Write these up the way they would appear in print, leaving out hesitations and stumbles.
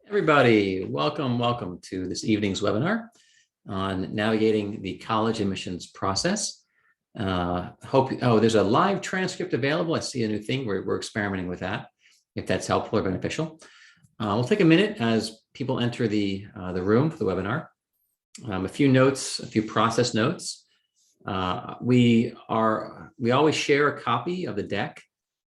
Everybody, welcome to this evening's webinar on navigating the college admissions process. There's a live transcript available. I see a new thing. We're experimenting with that, if that's helpful or beneficial. We'll take a minute as people enter the room for the webinar. A few notes, a few process notes. We always share a copy of the deck.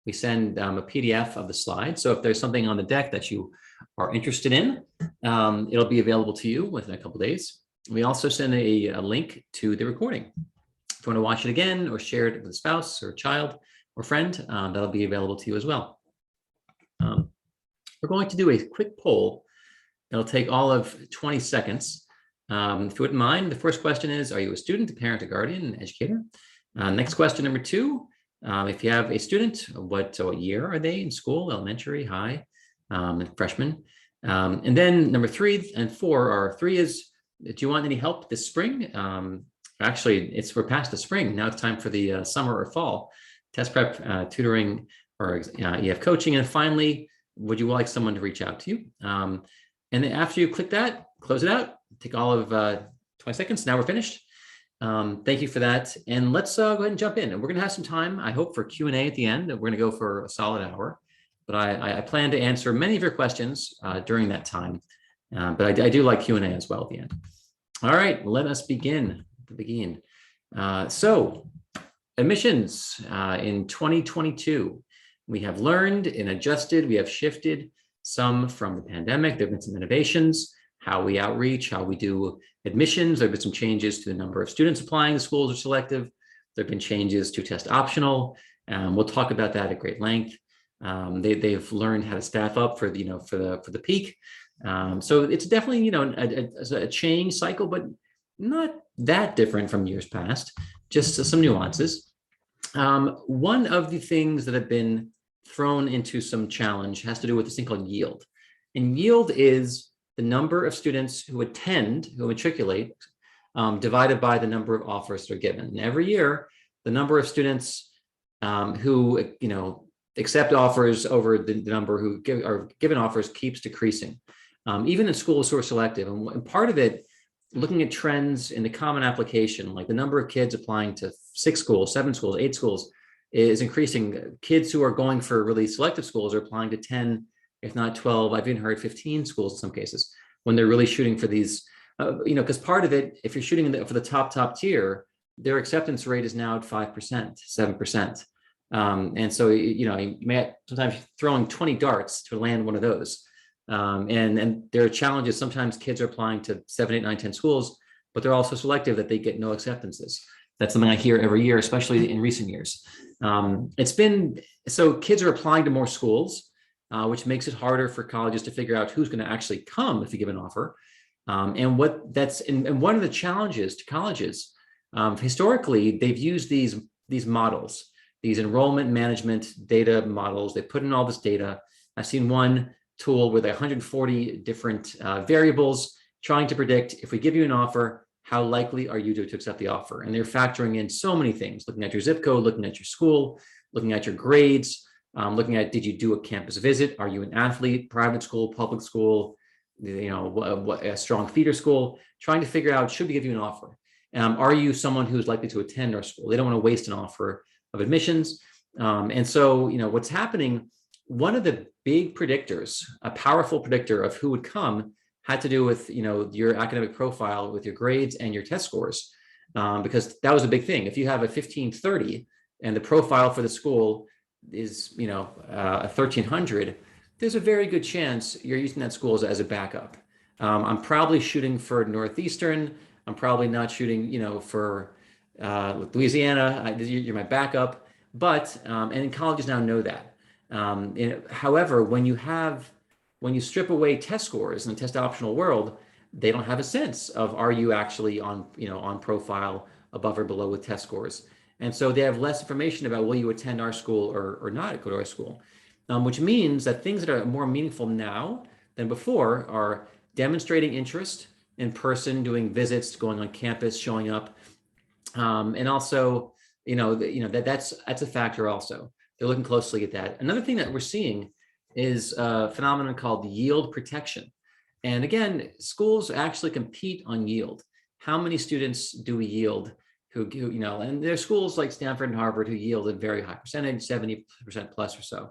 We send a PDF of the slides. So if there's something on the deck that you are interested in, it'll be available to you within a couple of days. We also send a link to the recording. If you want to watch it again or share it with a spouse or child or friend, that'll be available to you as well. We're going to do a quick poll. It'll take all of 20 seconds. If you wouldn't mind, the first question is, are you a student, a parent, a guardian, an educator? Next question, number two, if you have a student, what year are they in school, elementary, high, freshman? And then number 3 and 4 are, 3 is, do you want any help this spring? Actually, we're past the spring. Now it's time for the summer or fall test prep, tutoring, or EF coaching. And finally, would you like someone to reach out to you? And then after you click that, close it out, take all of 20 seconds. Now we're finished. Thank you for that. And let's go ahead and jump in. And we're going to have some time, I hope, for Q&A at the end. We're going to go for a solid hour. But I plan to answer many of your questions during that time. But I do like Q&A as well at the end. All right, let us begin. So admissions in 2022, we have learned and adjusted, we have shifted some from the pandemic. There have been some innovations, how we outreach, how we do admissions. There have been some changes to the number of students applying to schools or selective. There have been changes to test optional. We'll talk about that at great length. They've learned how to staff up for the peak. So it's definitely a change cycle, but not that different from years past, just some nuances. One of the things that have been thrown into some challenge has to do with this thing called yield. And yield is the number of students who matriculate, divided by the number of offers that are given. And every year, the number of students who accept offers over the number who are given offers keeps decreasing, even in schools who are selective. And part of it, looking at trends in the common application, like the number of kids applying to 6 schools, 7 schools, 8 schools, is increasing. Kids who are going for really selective schools are applying to 10, if not 12. I've even heard 15 schools in some cases when they're really shooting for these, because part of it, if you're shooting for the top tier, their acceptance rate is now at 5%, 7%. And so, you may sometimes throwing 20 darts to land one of those. And there are challenges. Sometimes kids are applying to 7, 8, 9, 10 schools, but they're also selective that they get no acceptances. That's something I hear every year, especially in recent years. So kids are applying to more schools, which makes it harder for colleges to figure out who's going to actually come if you give an offer. And one of the challenges to colleges, historically, they've used these models, these enrollment management data models. They put in all this data. I've seen one tool with 140 different variables trying to predict, if we give you an offer, how likely are you to accept the offer? And they're factoring in so many things, looking at your zip code, looking at your school, looking at your grades, looking at, did you do a campus visit? Are you an athlete, private school, public school, a strong feeder school, trying to figure out, should we give you an offer? Are you someone who's likely to attend our school? They don't want to waste an offer of admissions. And so, what's happening, one of the big predictors, a powerful predictor of who would come, had to do with, your academic profile with your grades and your test scores, because that was a big thing. If you have a 1530 and the profile for the school is, a 1300, there's a very good chance you're using that school as a backup. I'm probably shooting for Northeastern. I'm probably not shooting, for Louisiana. You're my backup. But, and colleges now know that. However, when you strip away test scores in the test optional world, they don't have a sense of, are you actually on profile above or below with test scores? And so they have less information about, will you attend our school or not go to our school? Which means that things that are more meaningful now than before are demonstrating interest in person, doing visits, going on campus, showing up. And also, that's a factor also. They're looking closely at that. Another thing that we're seeing is a phenomenon called yield protection. And again, schools actually compete on yield. How many students do we yield and there's schools like Stanford and Harvard who yield a very high percentage, 70% plus or so.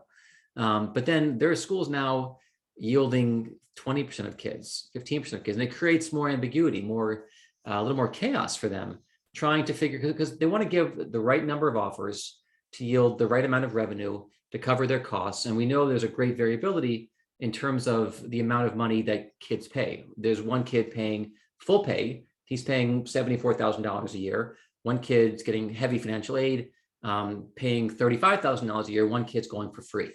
But then there are schools now yielding 20% of kids, 15% of kids, and it creates more ambiguity, a little more chaos for them, trying to figure, because they want to give the right number of offers to yield the right amount of revenue to cover their costs. And we know there's a great variability in terms of the amount of money that kids pay. There's one kid paying full pay. He's paying $74,000 a year. One kid's getting heavy financial aid, paying $35,000 a year. One kid's going for free.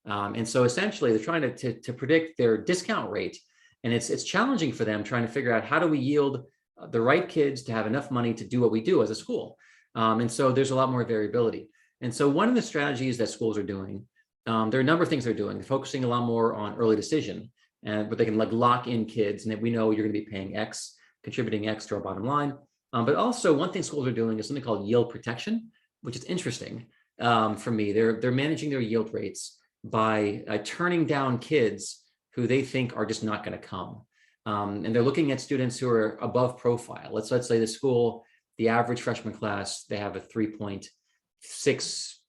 And so essentially they're trying to predict their discount rate. And it's challenging for them trying to figure out how do we yield the right kids to have enough money to do what we do as a school. And so there's a lot more variability. And so one of the strategies that schools are doing, there are a number of things they're doing. They're focusing a lot more on early decision, but they can like lock in kids, and we know you're going to be paying X, contributing X to our bottom line. But also one thing schools are doing is something called yield protection, which is interesting for me. They're managing their yield rates by turning down kids who they think are just not going to come. And they're looking at students who are above profile. Let's say the school, the average freshman class, they have a 3.6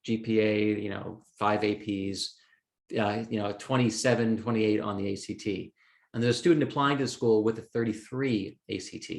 GPA, 5 APs, 27, 28 on the ACT. And there's a student applying to the school with a 33 ACT,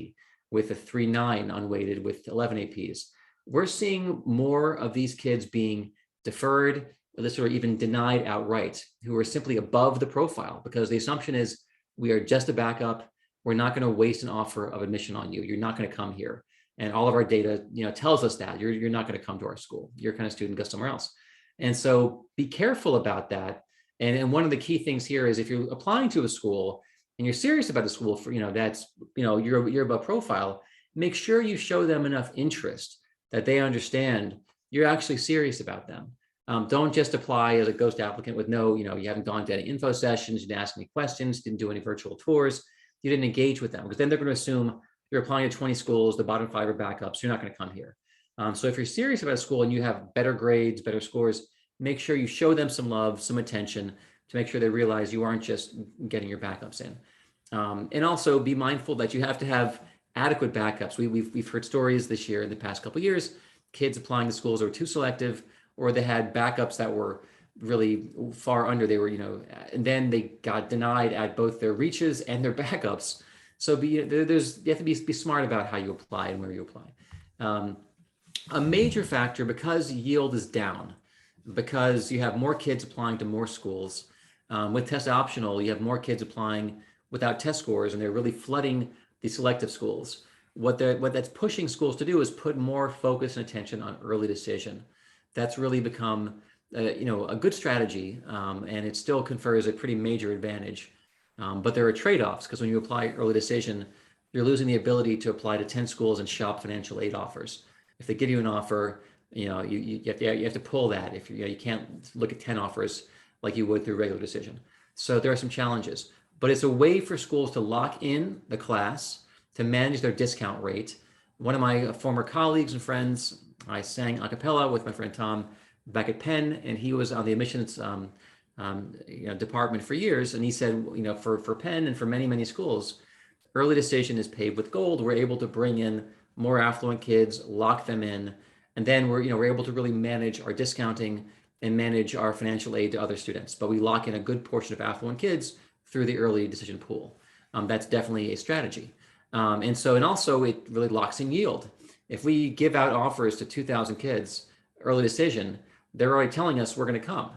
with a 3.9 unweighted, with 11 APs. We're seeing more of these kids being deferred, or even denied outright, who are simply above the profile, because the assumption is we are just a backup. We're not going to waste an offer of admission on you. You're not going to come here. And all of our data, tells us that you're not going to come to our school. Your kind of student goes somewhere else. And so be careful about that. And one of the key things here is if you're applying to a school and you're serious about the school for, you're above profile, make sure you show them enough interest that they understand you're actually serious about them. Don't just apply as a ghost applicant with you haven't gone to any info sessions, you didn't ask any questions, didn't do any virtual tours, you didn't engage with them, because then they're going to assume you're applying to 20 schools, the bottom 5 are backups, you're not going to come here. So if you're serious about a school and you have better grades, better scores, make sure you show them some love, some attention, to make sure they realize you aren't just getting your backups in. And also be mindful that you have to have adequate backups. We've heard stories this year in the past couple of years, kids applying to schools that were too selective, or they had backups that were really far under. They were, and then they got denied at both their reaches and their backups. So you have to be smart about how you apply and where you apply. A major factor, because yield is down, because you have more kids applying to more schools, with test optional, you have more kids applying without test scores, and they're really flooding the selective schools. What that's pushing schools to do is put more focus and attention on early decision. That's really become a good strategy, and it still confers a pretty major advantage. But there are trade-offs, because when you apply early decision, you're losing the ability to apply to 10 schools and shop financial aid offers. If they give you an offer, you have to pull that. If you can't look at 10 offers like you would through regular decision. So there are some challenges, but it's a way for schools to lock in the class, to manage their discount rate. One of my former colleagues and friends, I sang a cappella with my friend Tom back at Penn, and he was on the admissions department for years. And he said, for Penn and for many, many schools, early decision is paved with gold. We're able to bring in more affluent kids, lock them in, and then we're able to really manage our discounting and manage our financial aid to other students. But we lock in a good portion of affluent kids through the early decision pool. That's definitely a strategy. And also it really locks in yield. If we give out offers to 2,000 kids, early decision, they're already telling us we're going to come.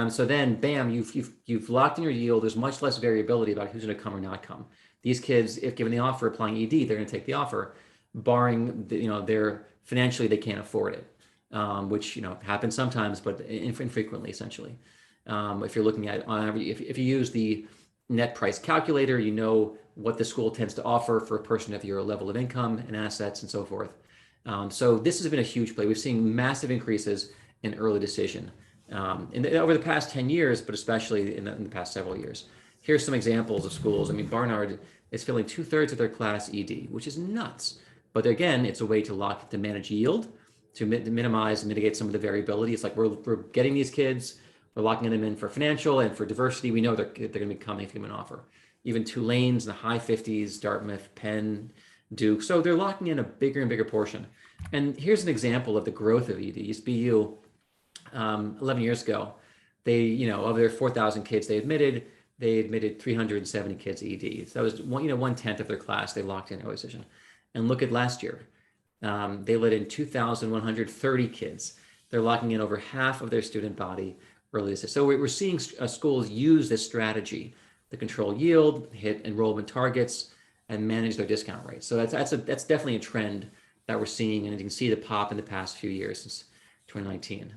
So then, bam, you've locked in your yield. There's much less variability about who's going to come or not come. These kids, if given the offer applying ED, they're going to take the offer, barring they're financially they can't afford it, which happens sometimes, but infrequently, essentially. If you're looking at on average, if you use the net price calculator, you know what the school tends to offer for a person of your level of income and assets and so forth. So this has been a huge play. We've seen massive increases in early decision over the past 10 years, but especially in the past several years. Here's some examples of schools. Barnard is filling 2/3 of their class ED, which is nuts. But again, it's a way to manage yield, to minimize and mitigate some of the variability. It's like we're getting these kids, we're locking them in for financial and for diversity. We know they're going to be coming if you give them an offer. even Tulane's in the high 50s, Dartmouth, Penn, Duke. So they're locking in a bigger and bigger portion. And here's an example of the growth of EDs. BU, 11 years ago, they, of their 4,000 kids they admitted 370 kids ED. So that was 1/10 of their class they locked in early decision. And look at last year. They let in 2,130 kids. They're locking in over half of their student body early decision. So we're seeing schools use this strategy to control yield, hit enrollment targets, and manage their discount rate. So that's definitely a trend that we're seeing, and you can see the pop in the past few years since 2019.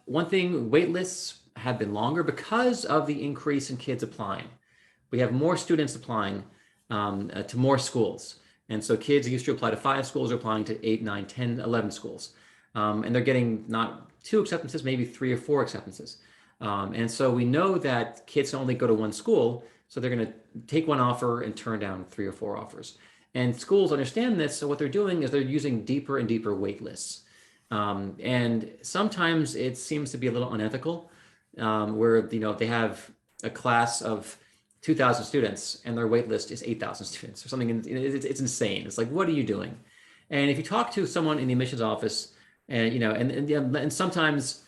One thing, wait lists have been longer because of the increase in kids applying. We have more students applying to more schools. And so kids used to apply to 5 schools are applying to 8, 9, 10, 11 schools. And they're getting not 2 acceptances, maybe 3 or 4 acceptances. And so we know that kids only go to one school, so they're going to take one offer and turn down 3 or 4 offers. And schools understand this, so what they're doing is they're using deeper and deeper wait lists. And sometimes it seems to be a little unethical, where they have a class of 2,000 students and their wait list is 8,000 students or something. It's insane. It's like, what are you doing? And if you talk to someone in the admissions office, and sometimes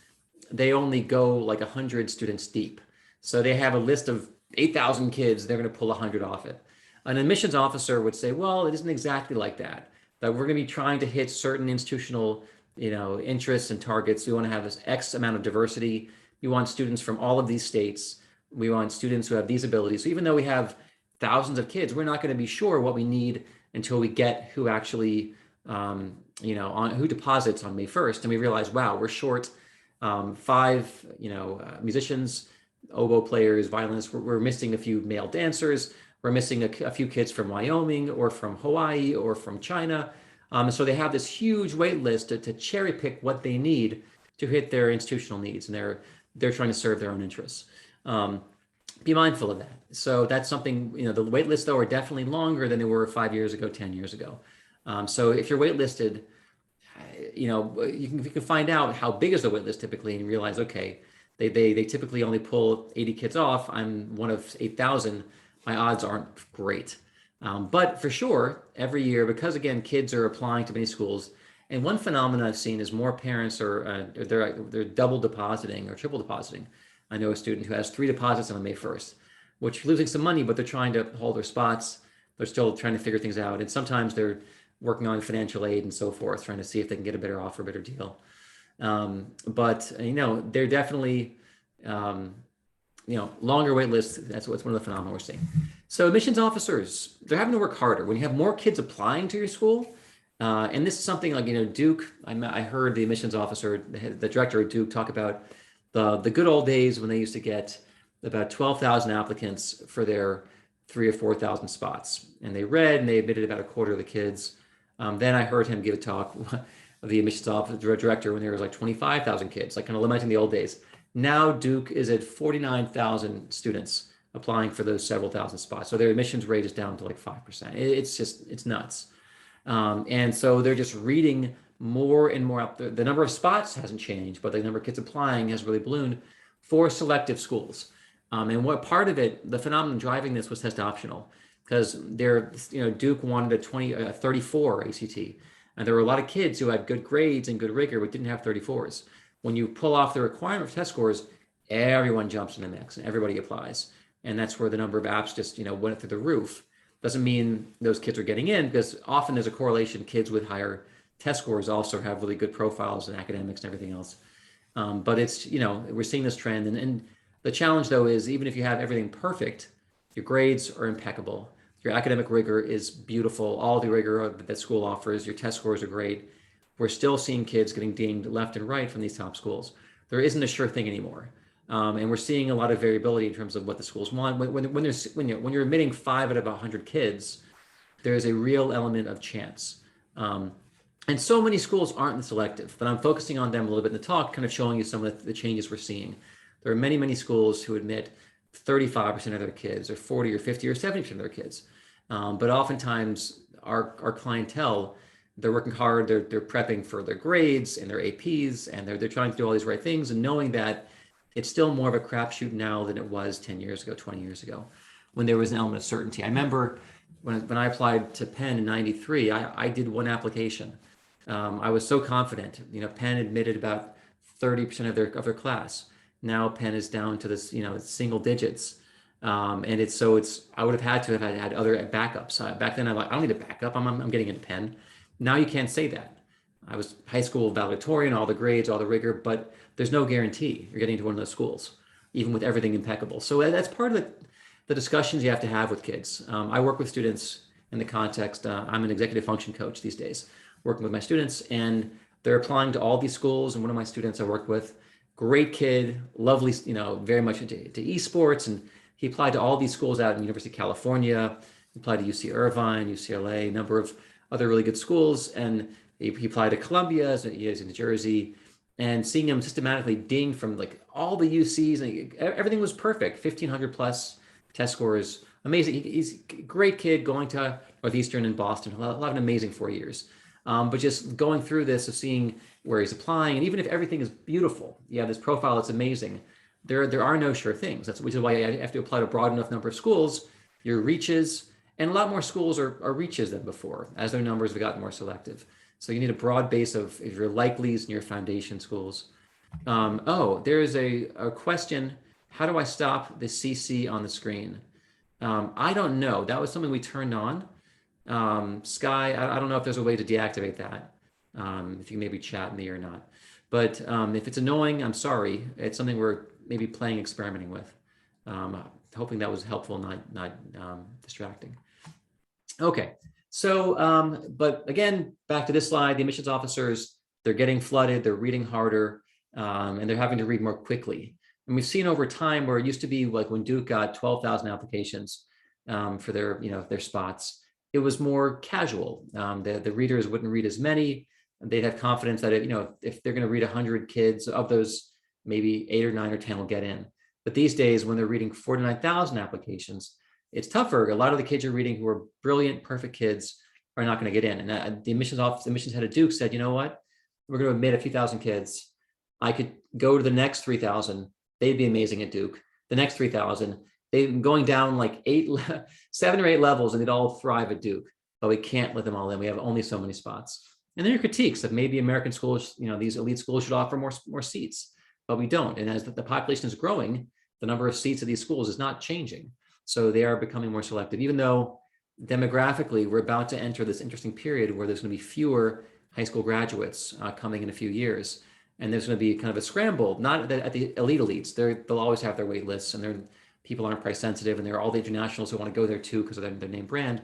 they only go like 100 students deep. So they have a list of 8,000 kids, they're going to pull 100 off it. An admissions officer would say, well, it isn't exactly like that. That we're going to be trying to hit certain institutional, interests and targets. We want to have this X amount of diversity. We want students from all of these states. We want students who have these abilities. So even though we have thousands of kids, we're not going to be sure what we need until we get who actually, who deposits on May 1st. And we realize, wow, we're short 5, musicians, oboe players, violinists. We're missing a few male dancers. We're missing a few kids from Wyoming or from Hawaii or from China. So they have this huge wait list to cherry pick what they need to hit their institutional needs. And they're trying to serve their own interests. Be mindful of that. So that's something, the wait lists though are definitely longer than they were 5 years ago, 10 years ago. So if you're waitlisted, you can find out how big is the waitlist typically and realize, okay, they typically only pull 80 kids off. I'm one of 8,000. My odds aren't great. But for sure, every year, because again, kids are applying to many schools. And one phenomenon I've seen is more parents they're double depositing or triple depositing. I know a student who has 3 deposits on May 1st, which losing some money, but they're trying to hold their spots. They're still trying to figure things out. And sometimes they're working on financial aid and so forth, trying to see if they can get a better offer, a better deal. But they're definitely, longer wait lists. That's one of the phenomena we're seeing. So admissions officers, they're having to work harder. When you have more kids applying to your school, and this is something like, Duke, I heard the admissions officer, the director of Duke talk about the good old days when they used to get about 12,000 applicants for their 3,000 or 4,000 spots. And they admitted about a quarter of the kids. Then I heard him give a talk of the admissions office director when there was like 25,000 kids, like kind of lamenting the old days. Now Duke is at 49,000 students applying for those several thousand spots. So their admissions rate is down to like 5%. It's nuts. And so they're just reading more and more up. The number of spots hasn't changed, but the number of kids applying has really ballooned for selective schools. And what part of it, the phenomenon driving this was test optional, because Duke wanted a 34 ACT. And there were a lot of kids who had good grades and good rigor, but didn't have 34s. When you pull off the requirement for test scores, everyone jumps in the mix and everybody applies. And that's where the number of apps just, went through the roof. Doesn't mean those kids are getting in, because often there's a correlation. Kids with higher test scores also have really good profiles in academics and everything else. But it's, we're seeing this trend. And the challenge though is, even if you have everything perfect, your grades are impeccable. Your academic rigor is beautiful. All the rigor that school offers, your test scores are great. We're still seeing kids getting dinged left and right from these top schools. There isn't a sure thing anymore. And we're seeing a lot of variability in terms of what the schools want. When you're admitting 5 out of 100 kids, there's a real element of chance. And so many schools aren't in selective, but I'm focusing on them a little bit in the talk, kind of showing you some of the changes we're seeing. There are many, many schools who admit 35% of their kids, or 40 or 50 or 70% of their kids. But oftentimes our clientele, they're working hard, they're prepping for their grades and their APs, and they're trying to do all these right things, and knowing that It's still more of a crapshoot now than it was 10 years ago, 20 years ago, when there was an element of certainty. I remember when I applied to Penn in 93, I did one application. I was so confident. Penn admitted about 30% of their class. Now Penn is down to this, single digits. And I would have had to have had other backups. Back then, I don't need a backup. I'm getting into Penn. Now you can't say that. I was high school valedictorian, all the grades, all the rigor, but there's no guarantee you're getting into one of those schools, even with everything impeccable. So that's part of the discussions you have to have with kids. I work with students in the context, I'm an executive function coach these days, working with my students, and they're applying to all these schools. And one of my students I worked with, great kid, lovely, very much into esports. And he applied to all these schools out in the University of California, he applied to UC Irvine, UCLA, a number of other really good schools. And he applied to Columbia, so he is in New Jersey, and seeing him systematically dinged from like all the UCs, and everything was perfect, 1,500 plus test scores, amazing. He's a great kid going to Northeastern and Boston, a lot of amazing 4 years. But just going through this of seeing where he's applying, and even if everything is beautiful, you have this profile that's amazing, there are no sure things. Which is why you have to apply to a broad enough number of schools, your reaches, and a lot more schools are reaches than before, as their numbers have gotten more selective. So you need a broad base of your likelies and your foundation schools. There is a question. How do I stop the CC on the screen? I don't know. That was something we turned on. Sky, I don't know if there's a way to deactivate that. If you can maybe chat me or not. But if it's annoying, I'm sorry. It's something we're maybe experimenting with. Hoping that was helpful, not distracting. Okay. So, but again, back to this slide, the admissions officers, they're getting flooded, they're reading harder, and they're having to read more quickly. And we've seen over time where it used to be like when Duke got 12,000 applications for their spots, it was more casual. The readers wouldn't read as many. They'd have confidence that if they're going to read 100 kids, of those, maybe 8 or 9 or 10 will get in. But these days, when they're reading 49,000 applications, it's tougher. A lot of the kids you're reading who are brilliant, perfect kids are not going to get in. And the admissions head at Duke said, you know what? We're going to admit a few thousand kids. I could go to the next 3,000. They'd be amazing at Duke. The next 3,000, they've going down like 7 or 8 levels, and they'd all thrive at Duke. But we can't let them all in. We have only so many spots. And there are critiques that maybe American schools, these elite schools should offer more seats, but we don't. And as the population is growing, the number of seats at these schools is not changing. So they are becoming more selective, even though demographically, we're about to enter this interesting period where there's going to be fewer high school graduates coming in a few years. And there's going to be kind of a scramble, not at the elite elites. They'll always have their wait lists, and people aren't price sensitive, and there are all the internationals who want to go there too because of their name brand.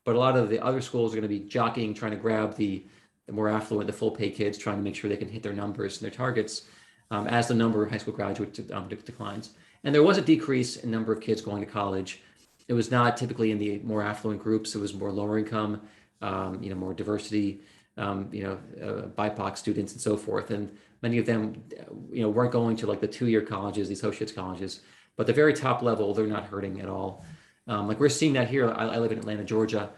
But a lot of the other schools are going to be jockeying, trying to grab the more affluent, the full pay kids, trying to make sure they can hit their numbers and their targets as the number of high school graduates declines. And there was a decrease in number of kids going to college. It was not typically in the more affluent groups. It was more lower income, more diversity, BIPOC students and so forth. And many of them, weren't going to like the 2-year colleges, the associates colleges, but the very top level, they're not hurting at all. Like we're seeing that here. I live in Atlanta, Georgia,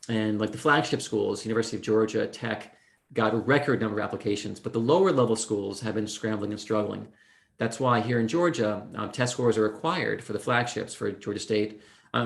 and like the flagship schools, University of Georgia, Tech, got a record number of applications, but the lower level schools have been scrambling and struggling. That's why here in Georgia, test scores are required for the flagships, for Georgia State,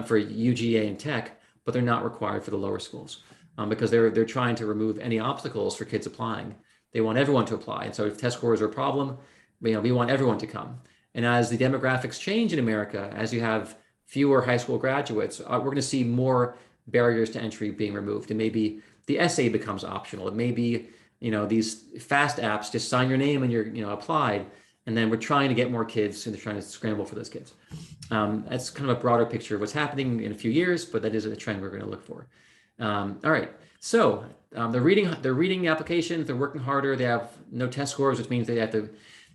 for UGA and Tech, but they're not required for the lower schools because they're trying to remove any obstacles for kids applying. They want everyone to apply. And so if test scores are a problem, we want everyone to come. And as the demographics change in America, as you have fewer high school graduates, we're going to see more barriers to entry being removed. And maybe the essay becomes optional. It may be, these fast apps, just sign your name and you're applied. And then we're trying to get more kids, and they're trying to scramble for those kids. That's kind of a broader picture of what's happening in a few years, but that is a trend we're going to look for. All right. So they're reading the applications. They're working harder. They have no test scores, which means they have to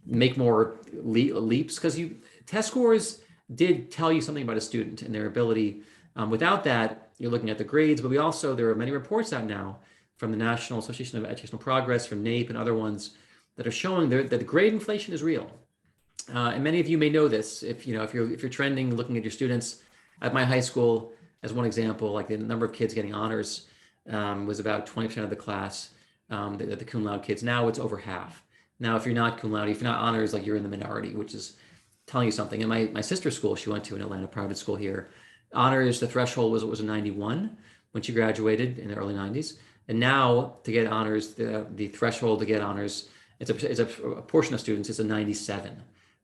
make more leaps, because test scores did tell you something about a student and their ability. Without that, you're looking at the grades, but there are many reports out now from the National Association of Educational Progress, from NAEP and other ones, that are showing that the grade inflation is real. And many of you may know this. If you're trending, looking at your students at my high school, as one example, like the number of kids getting honors was about 20% of the class, the cum laude kids. Now it's over half. Now, if you're not cum laude, if you're not honors, like you're in the minority, which is telling you something. In my sister's school, she went to an Atlanta private school here. Honors, the threshold was a 91 when she graduated in the early 90s. And now to get honors, the threshold to get honors, it's a portion of students, it's a 97,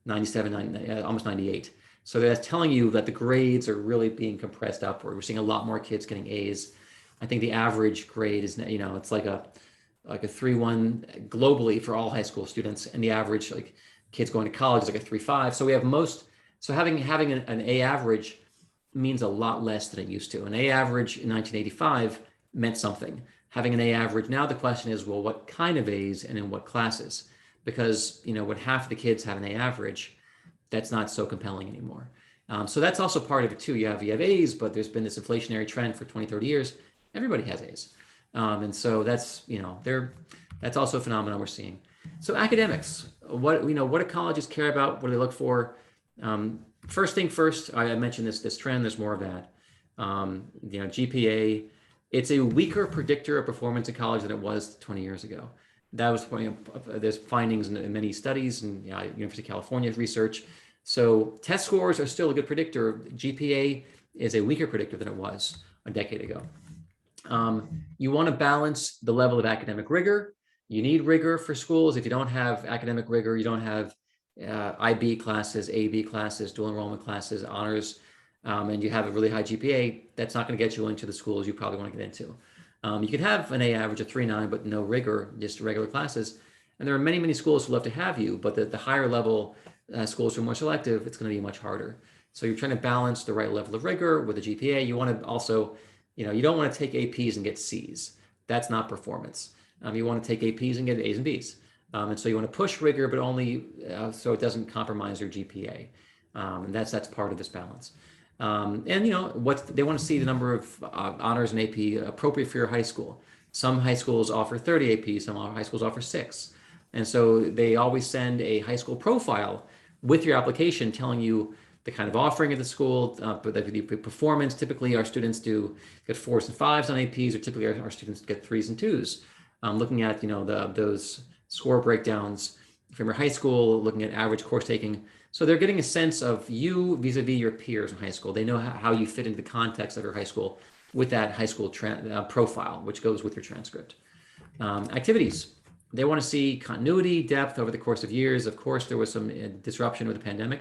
almost 98. So that's telling you that the grades are really being compressed upward. We're seeing a lot more kids getting A's. I think the average grade is, it's like a 3.1 globally for all high school students, and the average like kids going to college is like a 3.5. So we have so having an A average means a lot less than it used to. An A average in 1985 meant something. Having an A average now, the question is, well, what kind of A's and in what classes? Because when half the kids have an A average, that's not so compelling anymore. So that's also part of it too. You have A's, but there's been this inflationary trend for 20, 30 years. Everybody has A's. And so that's also a phenomenon we're seeing. So academics, what do colleges care about? What do they look for? First thing first, I mentioned this trend, there's more of that. GPA, it's a weaker predictor of performance in college than it was 20 years ago. That was, there's findings in many studies and University of California research. So test scores are still a good predictor. GPA is a weaker predictor than it was a decade ago. You want to balance the level of academic rigor. You need rigor for schools. If you don't have academic rigor, you don't have IB classes, AB classes, dual enrollment classes, honors, and you have a really high GPA, that's not going to get you into the schools you probably want to get into. You could have an A average of 3.9, but no rigor, just regular classes. And there are many, many schools who love to have you, but the higher level schools who are more selective, it's going to be much harder. So you're trying to balance the right level of rigor with a GPA. You want to also, you don't want to take APs and get Cs. That's not performance. You want to take APs and get A's and B's. And so you want to push rigor, but only so it doesn't compromise your GPA. And that's part of this balance. What they want to see the number of honors and AP appropriate for your high school. Some high schools offer 30 APs, some high schools offer 6. And so they always send a high school profile with your application telling you the kind of offering of the school, but the performance. Typically our students get 4s and 5s on APs, or typically our students get 3s and 2s. Looking at those score breakdowns from your high school, looking at average course taking. So they're getting a sense of you vis-a-vis your peers in high school. They know how you fit into the context of your high school with that high school profile, which goes with your transcript. Activities. They want to see continuity, depth over the course of years. Of course, there was some disruption with the pandemic,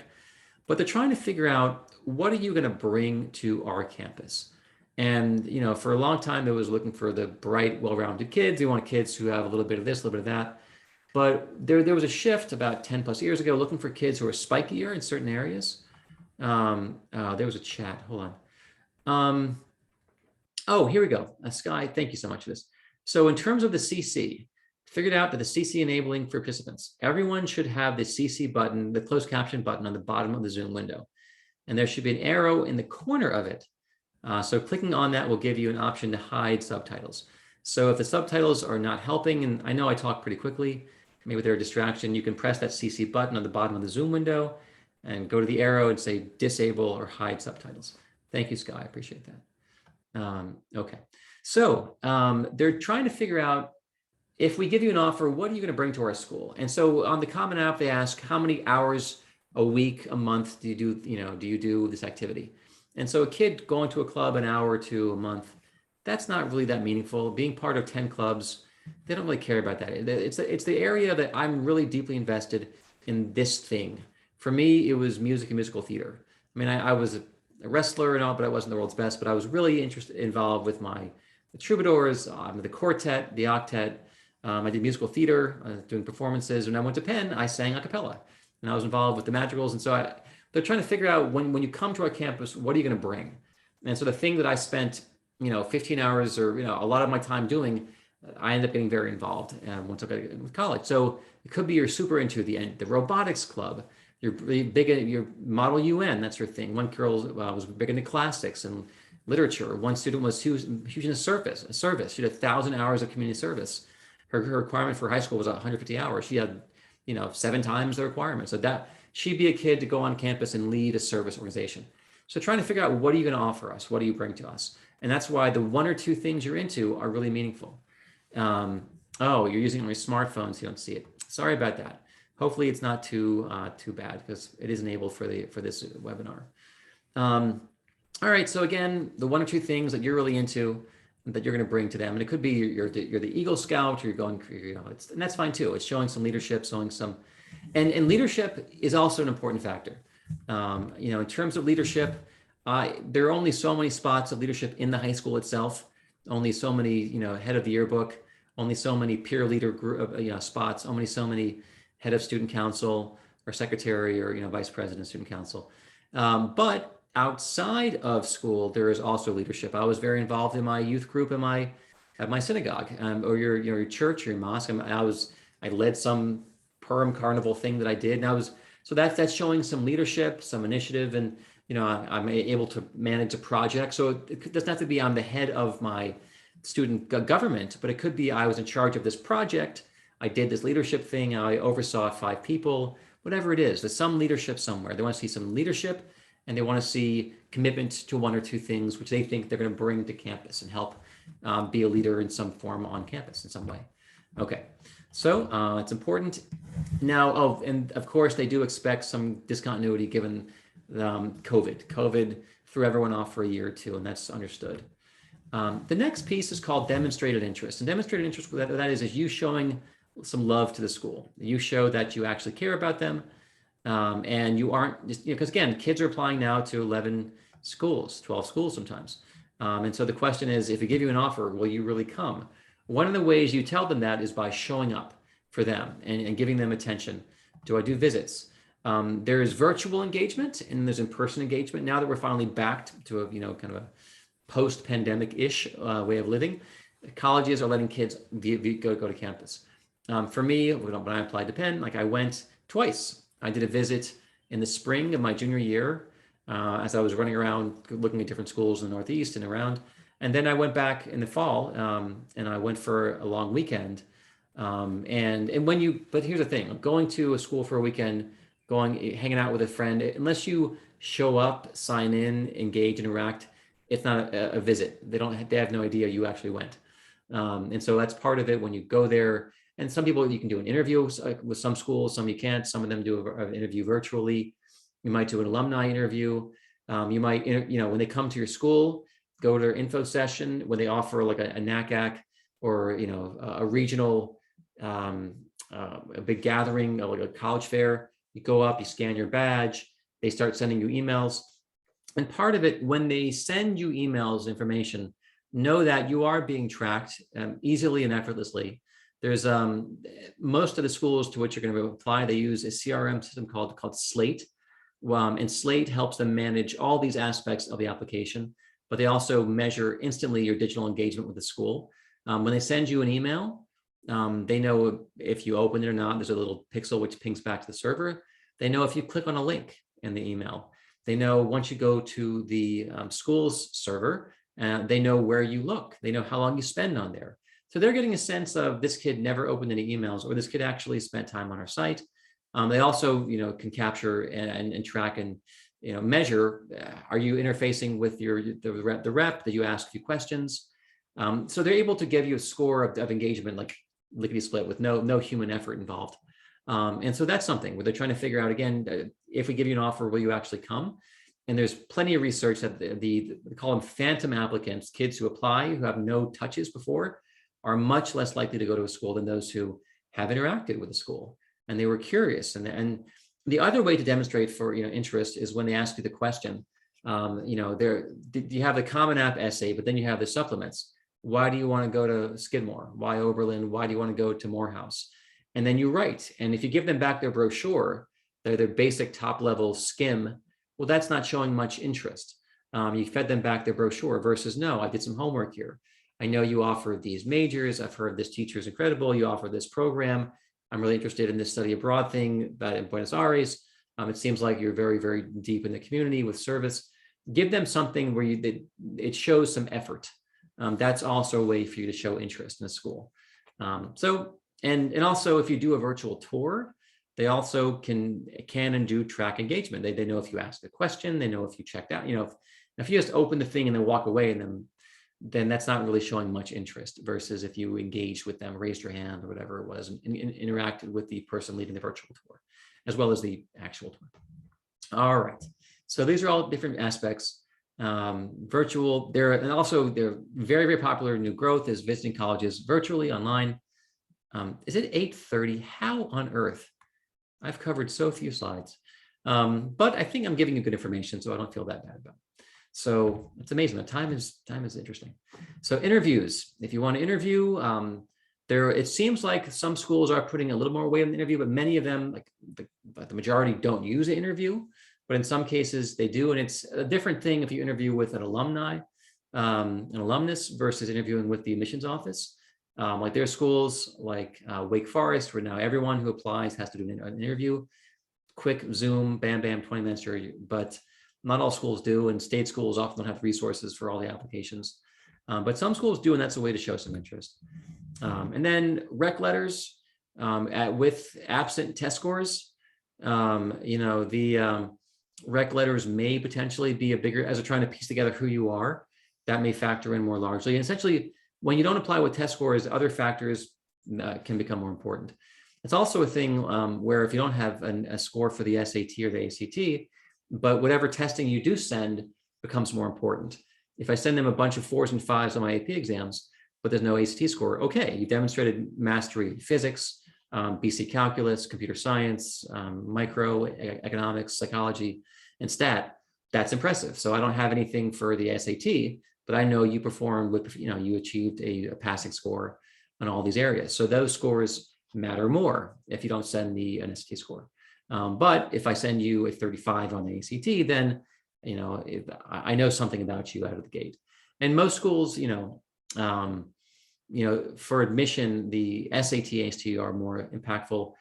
but they're trying to figure out, what are you going to bring to our campus? And, for a long time, it was looking for the bright, well-rounded kids. They want kids who have a little bit of this, a little bit of that. But there was a shift about 10 plus years ago, looking for kids who are spikier in certain areas. There was a chat, hold on. Oh, here we go. Sky, thank you so much for this. So in terms of the CC, figured out that the CC enabling for participants, everyone should have the CC button, the closed caption button on the bottom of the Zoom window. And there should be an arrow in the corner of it. So clicking on that will give you an option to hide subtitles. So if the subtitles are not helping, and I know I talk pretty quickly, maybe they're a distraction, you can press that CC button on the bottom of the Zoom window and go to the arrow and say disable or hide subtitles. Thank you, Sky, I appreciate that. Okay, so they're trying to figure out, if we give you an offer, what are you going to bring to our school? And so on the Common App, they ask, how many hours a week, a month do you do this activity? And so a kid going to a club an hour or two a month, that's not really that meaningful. Being part of 10 clubs, they don't really care about that. It's the area that I'm really deeply invested in this thing. For me, it was music and musical theater. I mean, I was a wrestler and all, but I wasn't the world's best, but I was really involved with the troubadours, the quartet, the octet. I did musical theater, doing performances. When I went to Penn, I sang a cappella, and I was involved with the madrigals. And so they're trying to figure out, when you come to our campus, what are you going to bring? And so the thing that I spent 15 hours or a lot of my time doing, I ended up getting very involved once I got into college. So it could be you're super into the robotics club. You're really big at your Model UN, that's your thing. One girl was big into classics and literature. One student was huge in service. She had 1,000 hours of community service. Her requirement for high school was 150 hours. She had 7 times the requirement. So that she'd be a kid to go on campus and lead a service organization. So trying to figure out, what are you going to offer us? What do you bring to us? And that's why the 1 or 2 things you're into are really meaningful. Oh, you're using it on your smartphones, you don't see it. Sorry about that. Hopefully it's not too bad, because it is enabled for this webinar. All right, so again, the one or two things that you're really into that you're going to bring to them, and it could be you're the Eagle Scout, or you're going, and that's fine too. It's showing some leadership, showing some, and leadership is also an important factor. In terms of leadership, there are only so many spots of leadership in the high school itself. Only so many, head of the yearbook. Only so many peer leader group, spots. Only so many head of student council or secretary or vice president of student council. But outside of school, there is also leadership. I was very involved in my youth group at my synagogue, or your church, or your mosque. I led some Purim carnival thing that I did, and so that's showing some leadership, some initiative, and I'm able to manage a project. So it doesn't have to be I'm the head of my student government, but it could be I was in charge of this project. I did this leadership thing. I oversaw 5 people, whatever it is. There's some leadership somewhere. They want to see some leadership, and they want to see commitment to 1 or 2 things which they think they're going to bring to campus and help be a leader in some form on campus in some way. Okay, so it's important. Now, and of course, they do expect some discontinuity given COVID. COVID threw everyone off for a year or 2, and that's understood. The next piece is called demonstrated interest. And demonstrated interest, that is you showing some love to the school. You show that you actually care about them. And you aren't just, because again, kids are applying now to 11 schools, 12 schools sometimes. And so the question is, if we give you an offer, will you really come? One of the ways you tell them that is by showing up for them and giving them attention. Do I do visits? There is virtual engagement and there's in-person engagement. Now that we're finally back to a, kind of a post-pandemic-ish way of living, colleges are letting kids go to campus. For me, when I applied to Penn, I went twice. I did a visit in the spring of my junior year as I was running around looking at different schools in the Northeast and around. And then I went back in the fall and I went for a long weekend. But here's the thing, going to a school for a weekend, hanging out with a friend, unless you show up, sign in, engage, interact, it's not a visit. They have no idea you actually went. And so that's part of it when you go there. And some people, you can do an interview with some schools, some you can't. Some of them do an interview virtually. You might do an alumni interview. You might, when they come to your school, go to their info session, when they offer like a NACAC or, a regional, a big gathering, like a college fair, you go up, you scan your badge, they start sending you emails. And part of it, when they send you emails, information, know that you are being tracked easily and effortlessly. There's most of the schools to which you're going to apply, they use a CRM system called Slate. And Slate helps them manage all these aspects of the application, but they also measure instantly your digital engagement with the school. When they send you an email, they know if you open it or not. There's a little pixel which pings back to the server. They know if you click on a link in the email. They know once you go to the school's server, they know where you look. They know how long you spend on there. So they're getting a sense of this kid never opened any emails, or this kid actually spent time on our site. They also, can capture and track and, measure. Are you interfacing with the rep? Did you ask a few questions? So they're able to give you a score of engagement, like lickety split, with no human effort involved. And so that's something where they're trying to figure out, again, if we give you an offer, will you actually come? And there's plenty of research that they call them phantom applicants, kids who apply, who have no touches before, are much less likely to go to a school than those who have interacted with a school and they were curious. And the other way to demonstrate for interest is when they ask you the question. You have the Common App essay, but then you have the supplements. Why do you want to go to Skidmore? Why Oberlin? Why do you want to go to Morehouse? And then you write. And if you give them back their brochure, their basic top level skim, well, that's not showing much interest. You fed them back their brochure versus, no, I did some homework here. I know you offer these majors. I've heard this teacher is incredible. You offer this program. I'm really interested in this study abroad thing that in Buenos Aires. It seems like you're very, very deep in the community with service. Give them something where it shows some effort. That's also a way for you to show interest in the school. And also if you do a virtual tour, they also can and do track engagement. They know if you ask a question, they know if you checked out, if you just open the thing and then walk away and then then that's not really showing much interest versus if you engaged with them, raised your hand or whatever it was, and interacted with the person leading the virtual tour, as well as the actual tour. All right, so these are all different aspects. Virtual, and also they're very, very popular. New growth is visiting colleges virtually, online. Is it 8:30? How on earth? I've covered so few slides, but I think I'm giving you good information, so I don't feel that bad about it. So it's amazing. The time is interesting. So interviews, if you want to interview, it seems like some schools are putting a little more weight on the interview, but many of them, like the majority, don't use an interview. But in some cases they do, and it's a different thing if you interview with an alumnus versus interviewing with the admissions office. Like there are schools like Wake Forest, where now everyone who applies has to do an interview, quick Zoom, bam, bam, 20 minutes, but not all schools do, and state schools often don't have resources for all the applications. But some schools do, and that's a way to show some interest. And then rec letters with absent test scores. The rec letters may potentially be a bigger, as they're trying to piece together who you are, that may factor in more largely. And essentially, when you don't apply with test scores, other factors can become more important. It's also a thing where if you don't have a score for the SAT or the ACT, but whatever testing you do send becomes more important. If I send them a bunch of 4s and 5s on my AP exams, but there's no ACT score, okay, you demonstrated mastery in physics, BC calculus, computer science, microeconomics, psychology, and stat. That's impressive. So I don't have anything for the SAT, but I know you performed with, you achieved a passing score on all these areas. So those scores matter more if you don't send an SAT score. But if I send you a 35 on the ACT, then, I know something about you out of the gate. And most schools, for admission, the SAT, ACT are more impactful.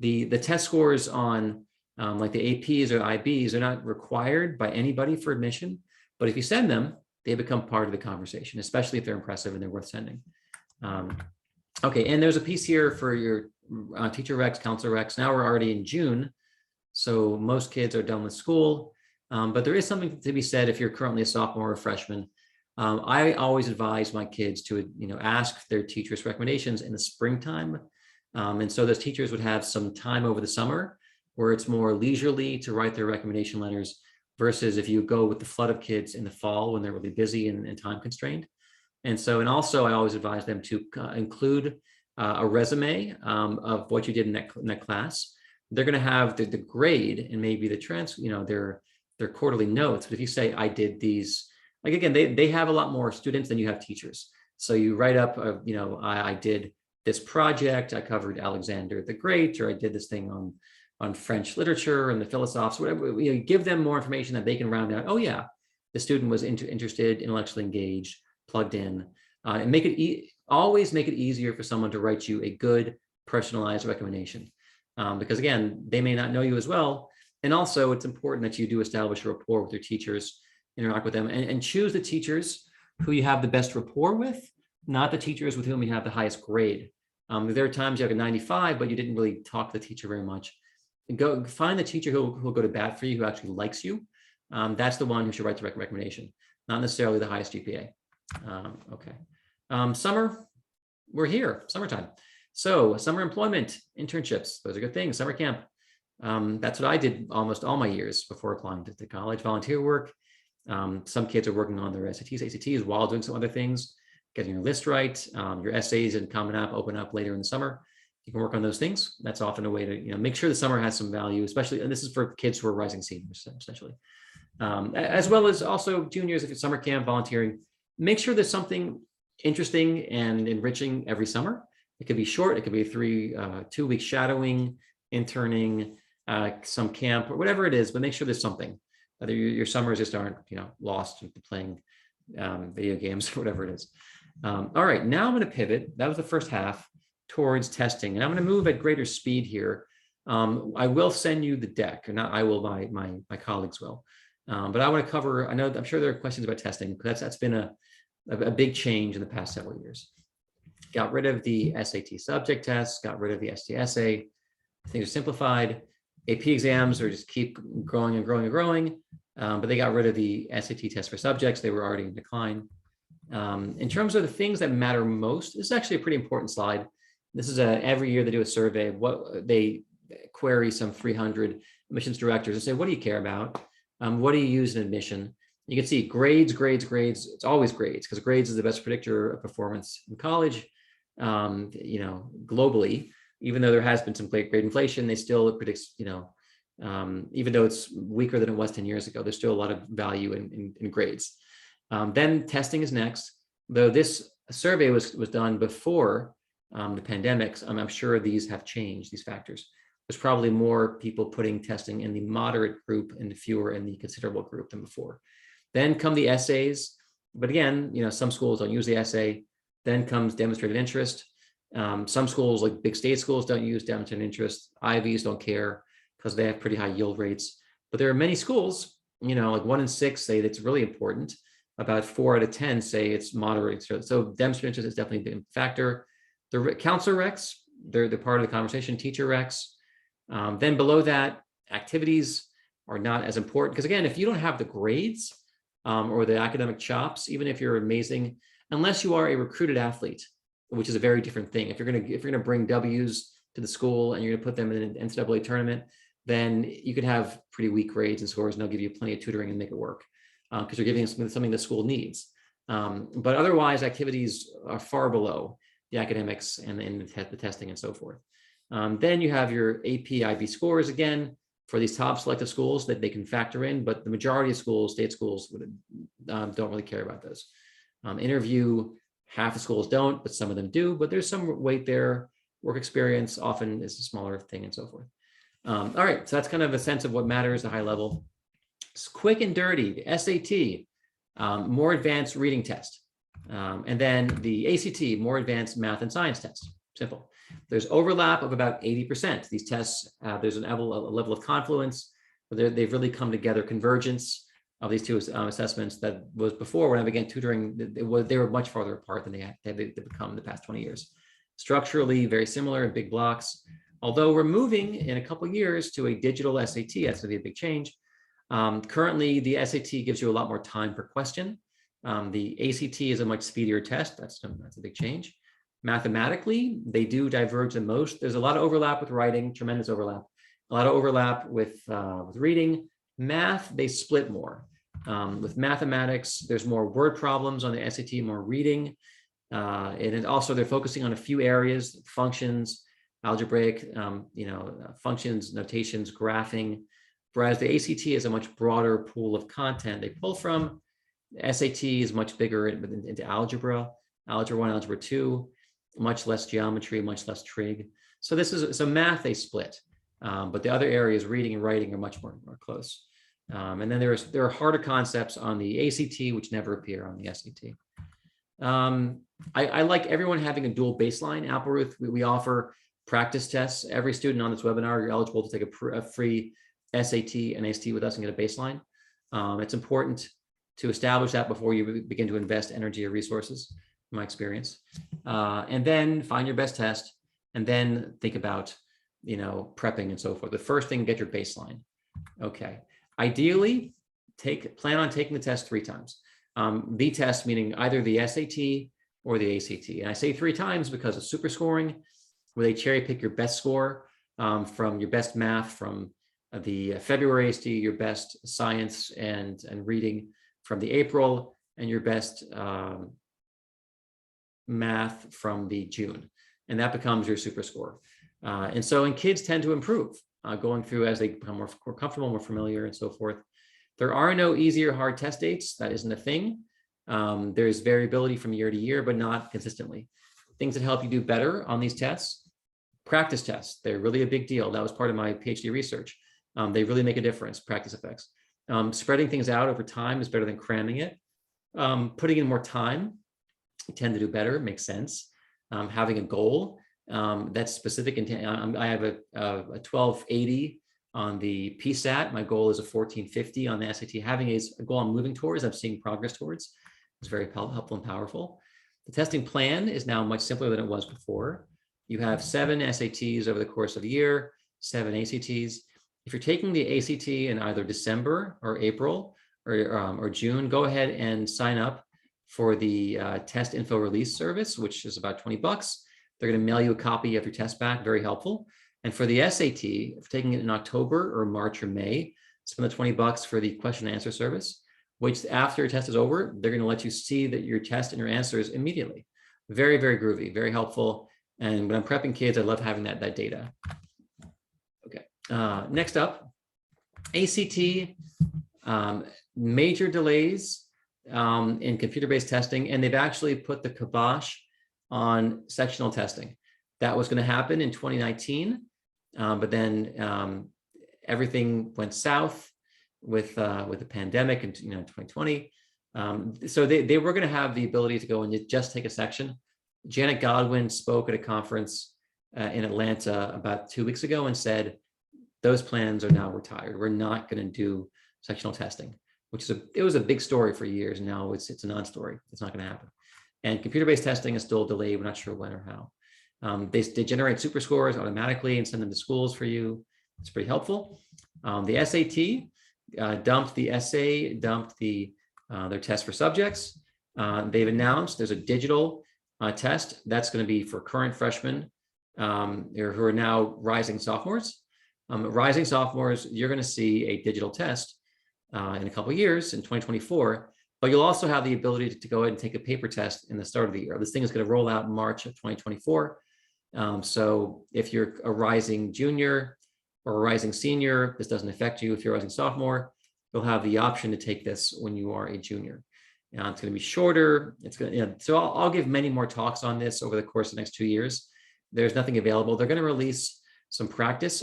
The test scores on like the APs or IBs are not required by anybody for admission, but if you send them, they become part of the conversation, especially if they're impressive and they're worth sending. Okay, and there's a piece here for your teacher recs, counselor recs. Now we're already in June, so most kids are done with school, but there is something to be said if you're currently a sophomore or a freshman. I always advise my kids to, ask their teachers' recommendations in the springtime. And so those teachers would have some time over the summer where it's more leisurely to write their recommendation letters versus if you go with the flood of kids in the fall when they're really busy and time constrained. And also I always advise them to include a resume of what you did in that class. They're going to have the grade and maybe the their quarterly notes. But if you say, I did these, like, again, they have a lot more students than you have teachers. So you write up, I did this project, I covered Alexander the Great, or I did this thing on French literature and the philosophes, whatever. Give them more information that they can round out. Oh yeah, the student was interested, intellectually engaged, plugged in, and always make it easier for someone to write you a good personalized recommendation. Because again, they may not know you as well. And also it's important that you do establish a rapport with your teachers, interact with them, and choose the teachers who you have the best rapport with, not the teachers with whom you have the highest grade. There are times you have a 95, but you didn't really talk to the teacher very much. Go find the teacher who'll go to bat for you, who actually likes you. That's the one who should write the recommendation, not necessarily the highest GPA. Okay. Summer, we're here, summertime. So summer employment, internships, those are good things. Summer camp. That's what I did almost all my years before applying to college. Volunteer work. Some kids are working on their SATs, ACTs while doing some other things, getting your list right, your essays and Common App open up later in the summer. You can work on those things. That's often a way to make sure the summer has some value, especially, and this is for kids who are rising seniors, essentially. As well as also juniors, if it's summer camp, volunteering, make sure there's something interesting and enriching every summer. It could be short, it could be 2 week shadowing, interning, some camp, or whatever it is, but make sure there's something. Whether your summers just aren't, lost into playing video games or whatever it is. All right, now I'm going to pivot. That was the first half towards testing, and I'm going to move at greater speed here. I will send you the deck, or not I will, my colleagues will. But I want to cover, I'm sure there are questions about testing, because that's been a big change in the past several years. Got rid of the SAT subject tests, got rid of the STSA. Things are simplified. AP exams are just keep growing and growing and growing, but they got rid of the SAT test for subjects. They were already in decline. In terms of the things that matter most, this is actually a pretty important slide. This is every year they do a survey. What they query some 300 admissions directors and say, what do you care about? What do you use in admission? You can see grades, grades, grades. It's always grades, because grades is the best predictor of performance in college. Globally, even though there has been some grade inflation, they still predicts, even though it's weaker than it was 10 years ago, there's still a lot of value in grades. Then testing is next, though this survey was done before the pandemics. I'm sure these have changed, these factors. There's probably more people putting testing in the moderate group and fewer in the considerable group than before. Then come the essays. But again, some schools don't use the essay. Then comes demonstrated interest. Some schools, like big state schools, don't use demonstrated interest. Ivies don't care because they have pretty high yield rates. But there are many schools, like 1 in 6 say that's really important. About 4 out of 10 say it's moderate. So demonstrated interest is definitely a factor. The counselor recs, they're part of the conversation. Teacher recs. Then below that, activities are not as important, because again, if you don't have the grades or the academic chops, even if you're amazing, unless you are a recruited athlete, which is a very different thing. If you're gonna bring W's to the school and you're gonna put them in an NCAA tournament, then you could have pretty weak grades and scores, and they'll give you plenty of tutoring and make it work, because you're giving something the school needs. But otherwise, activities are far below the academics and the testing and so forth. Then you have your AP IB scores, again, for these top selective schools that they can factor in, but the majority of schools, state schools, don't really care about those. Interview, half the schools don't, but some of them do, but there's some weight there. Work experience often is a smaller thing and so forth. All right, so that's kind of a sense of what matters, a high level. It's quick and dirty, the SAT, more advanced reading test. And then the ACT, more advanced math and science test, simple. There's overlap of about 80%. These tests, there's a level of confluence, where they've really come together, convergence of these two assessments that was before when I began tutoring, they were much farther apart than they've become in the past 20 years. Structurally, very similar in big blocks, although we're moving in a couple of years to a digital SAT. That's going to be a big change. Currently, the SAT gives you a lot more time per question. The ACT is a much speedier test. That's a big change. Mathematically, they do diverge the most. There's a lot of overlap with writing, tremendous overlap. A lot of overlap with reading. Math, they split more. With mathematics, there's more word problems on the SAT, more reading. And also they're focusing on a few areas, functions, algebraic, functions, notations, graphing, whereas the ACT is a much broader pool of content they pull from. The SAT is much bigger into algebra 1, algebra 2, much less geometry, much less trig. So so math they split, but the other areas, reading and writing, are much more close. And then there are harder concepts on the ACT, which never appear on the SAT. I like everyone having a dual baseline. Applerouth, we offer practice tests. Every student on this webinar, you're eligible to take a free SAT and ACT with us and get a baseline. It's important to establish that before you begin to invest energy or resources, in my experience. And then find your best test, and then think about, prepping and so forth. The first thing, get your baseline. Okay. Ideally, plan on taking the test 3 times. The test meaning either the SAT or the ACT. And I say 3 times because of super scoring, where they cherry pick your best score from your best math from the February ACT, your best science and reading from the April, and your best math from the June. And that becomes your super score. And kids tend to improve going through as they become more comfortable, more familiar, and so forth. There are no easy or hard test dates. That isn't a thing. There's variability from year to year, but not consistently. Things that help you do better on these tests, practice tests. They're really a big deal. That was part of my PhD research. They really make a difference, practice effects. Spreading things out over time is better than cramming it. Putting in more time, you tend to do better, makes sense. Having a goal that's specific. I have a 1280 on the PSAT. My goal is a 1450 on the SAT. Having a goal I'm moving towards, I'm seeing progress towards, is very helpful and powerful. The testing plan is now much simpler than it was before. You have 7 SATs over the course of a year, 7 ACTs. If you're taking the ACT in either December or April or June, go ahead and sign up for the test info release service, which is about $20. They're going to mail you a copy of your test back, very helpful. And for the SAT, if taking it in October or March or May, spend the $20 for the question and answer service, which after your test is over, they're going to let you see that your test and your answers immediately. Very, very groovy, very helpful. And when I'm prepping kids, I love having that data. Okay, next up, ACT, major delays in computer-based testing, and they've actually put the kibosh on sectional testing. That was going to happen in 2019, but then everything went south with the pandemic in 2020. So they were going to have the ability to go and just take a section. Janet Godwin spoke at a conference in Atlanta about 2 weeks ago and said, those plans are now retired. We're not going to do sectional testing, which it was a big story for years. Now it's a non-story. It's not going to happen. And computer-based testing is still delayed. We're not sure when or how. They generate super scores automatically and send them to schools for you. It's pretty helpful. The SAT dumped the essay, dumped their test for subjects. They've announced there's a digital test that's going to be for current freshmen who are now rising sophomores. Rising sophomores, you're going to see a digital test in a couple of years in 2024, but you'll also have the ability to go ahead and take a paper test in the start of the year. This thing is going to roll out in March of 2024. So if you're a rising junior or a rising senior, this doesn't affect you. If you're a rising sophomore, you'll have the option to take this when you are a junior. It's going to be shorter. It's going to, so I'll give many more talks on this over the course of the next 2 years. There's nothing available. They're going to release some practice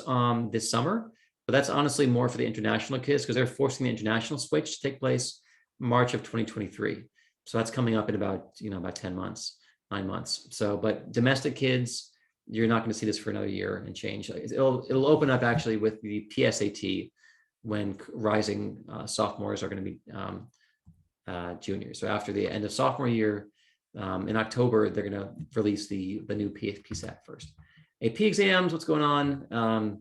this summer, but that's honestly more for the international kids because they're forcing the international switch to take place March of 2023. So that's coming up in about 10 months, 9 months. So, but domestic kids, you're not going to see this for another year and change. It'll open up actually with the PSAT when rising sophomores are going to be juniors. So after the end of sophomore year, in October, they're going to release the new PSAT first. AP exams, what's going on?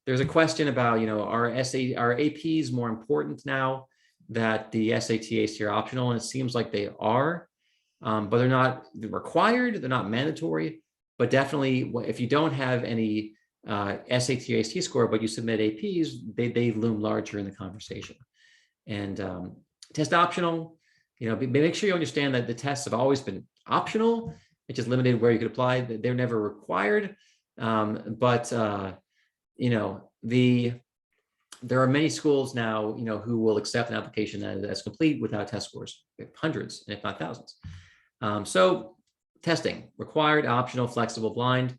There's a question about, are APs more important now that the SAT, ACT are optional? And it seems like they are, but they're not required. They're not mandatory, but definitely if you don't have any SAT or ACT score, but you submit APs, they loom larger in the conversation. And test optional, make sure you understand that the tests have always been optional. It's just limited where you could apply. They're never required. But there are many schools now, who will accept an application as complete without test scores, hundreds, if not thousands. So testing, required, optional, flexible, blind.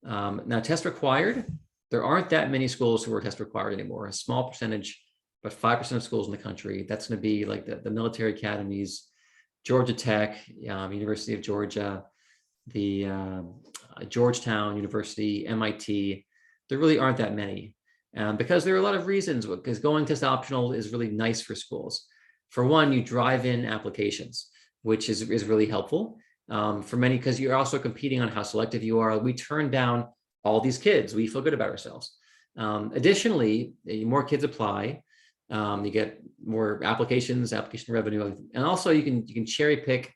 Now test required, there aren't that many schools who are test required anymore. A small percentage, but 5% of schools in the country. That's going to be like the military academies, Georgia Tech, University of Georgia, the Georgetown University, MIT. There really aren't that many because there are a lot of reasons, because going test optional is really nice for schools. For one, you drive in applications, which is really helpful for many, because you're also competing on how selective you are. We turn down all these kids. We feel good about ourselves. Additionally, more kids apply. You get more applications, application revenue, and also you can cherry pick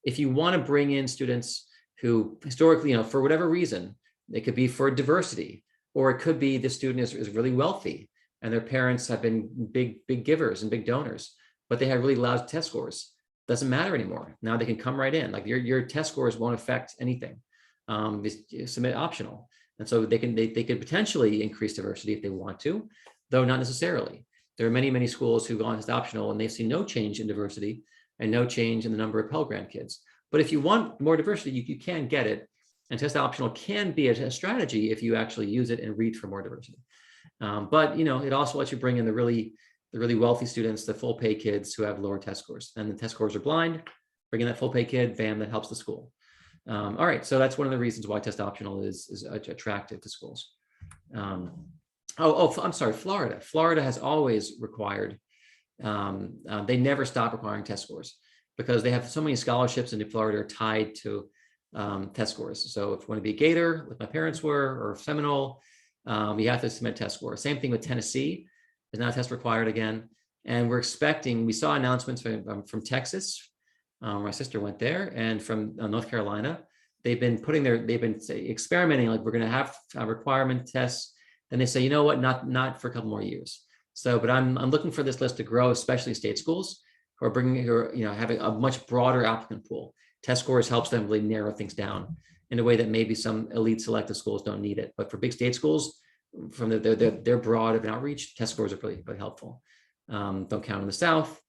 if you want to bring in students who historically, for whatever reason, it could be for diversity, or it could be the student is really wealthy and their parents have been big givers and big donors, but they have really loud test scores. Doesn't matter anymore. Now they can come right in. Like your test scores won't affect anything. Submit optional, and so they could potentially increase diversity if they want to, though not necessarily. There are many schools who've gone as optional and they've seen no change in diversity and no change in the number of Pell Grant kids. But if you want more diversity, you can get it. And test optional can be a strategy if you actually use it and read for more diversity. But it also lets you bring in the really wealthy students, the full pay kids who have lower test scores. And the test scores are blind. Bring in that full pay kid, bam, that helps the school. All right, so that's one of the reasons why test optional is attractive to schools. I'm sorry, Florida. Florida has always required, they never stop requiring test scores because they have so many scholarships in Florida are tied to test scores. So if you want to be a Gator, like my parents were, or Seminole, you have to submit test scores. Same thing with Tennessee, is now test required again. And we saw announcements from Texas My sister went there, and from North Carolina, they've been experimenting, like we're going to have requirement tests. Then they say, you know what, not for a couple more years. So, but I'm looking for this list to grow, especially state schools who are having a much broader applicant pool. Test scores helps them really narrow things down in a way that maybe some elite selective schools don't need it. But for big state schools, from their broad of an outreach, test scores are really, really helpful. Don't count in the South.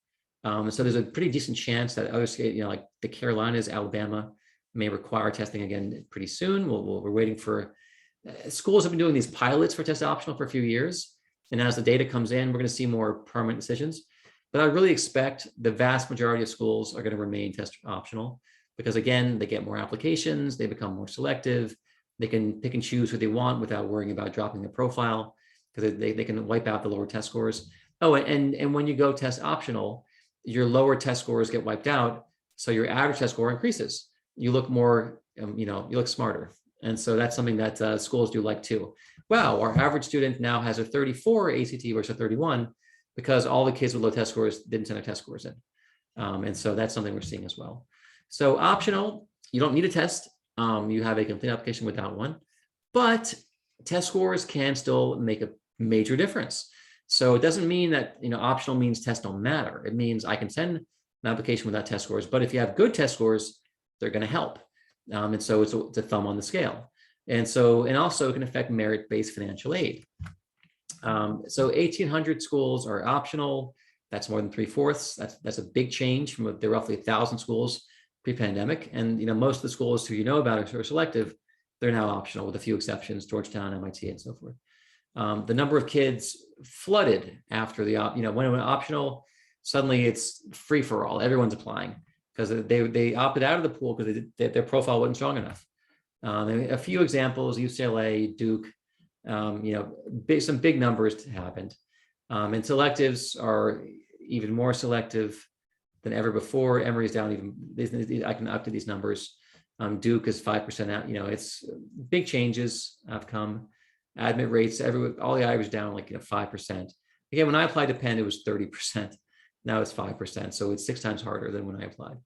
So there's a pretty decent chance that other states, like the Carolinas, Alabama, may require testing again pretty soon. We're waiting for, schools have been doing these pilots for test optional for a few years. And as the data comes in, we're going to see more permanent decisions. But I really expect the vast majority of schools are going to remain test optional because, again, they get more applications, they become more selective, they can pick and choose who they want without worrying about dropping their profile because they can wipe out the lower test scores. Oh, and when you go test optional, your lower test scores get wiped out, so your average test score increases. You look more, you look smarter. And so that's something that schools do like too. Wow, our average student now has a 34 ACT versus a 31 because all the kids with low test scores didn't send their test scores in. And so that's something we're seeing as well. So optional, you don't need a test. You have a complete application without one, but test scores can still make a major difference. So it doesn't mean that, optional means tests don't matter. It means I can send an application without test scores, but if you have good test scores, they're going to help. And so it's a thumb on the scale. And also it can affect merit-based financial aid. So 1,800 schools are optional. That's more than 3/4. That's a big change from the roughly 1,000 schools pre-pandemic. And most of the schools who about are selective, they're now optional with a few exceptions, Georgetown, MIT, and so forth. The number of kids flooded after when it went optional, suddenly it's free for all. Everyone's applying because they opted out of the pool because their profile wasn't strong enough. A few examples: UCLA, Duke. Some big numbers happened, and selectives are even more selective than ever before. Emory's down even. I can up to these numbers. Duke is 5% out. It's big changes have come. Admit rates, all the average down like 5%. Again, when I applied to Penn, it was 30%. Now it's 5%. So it's 6 times harder than when I applied.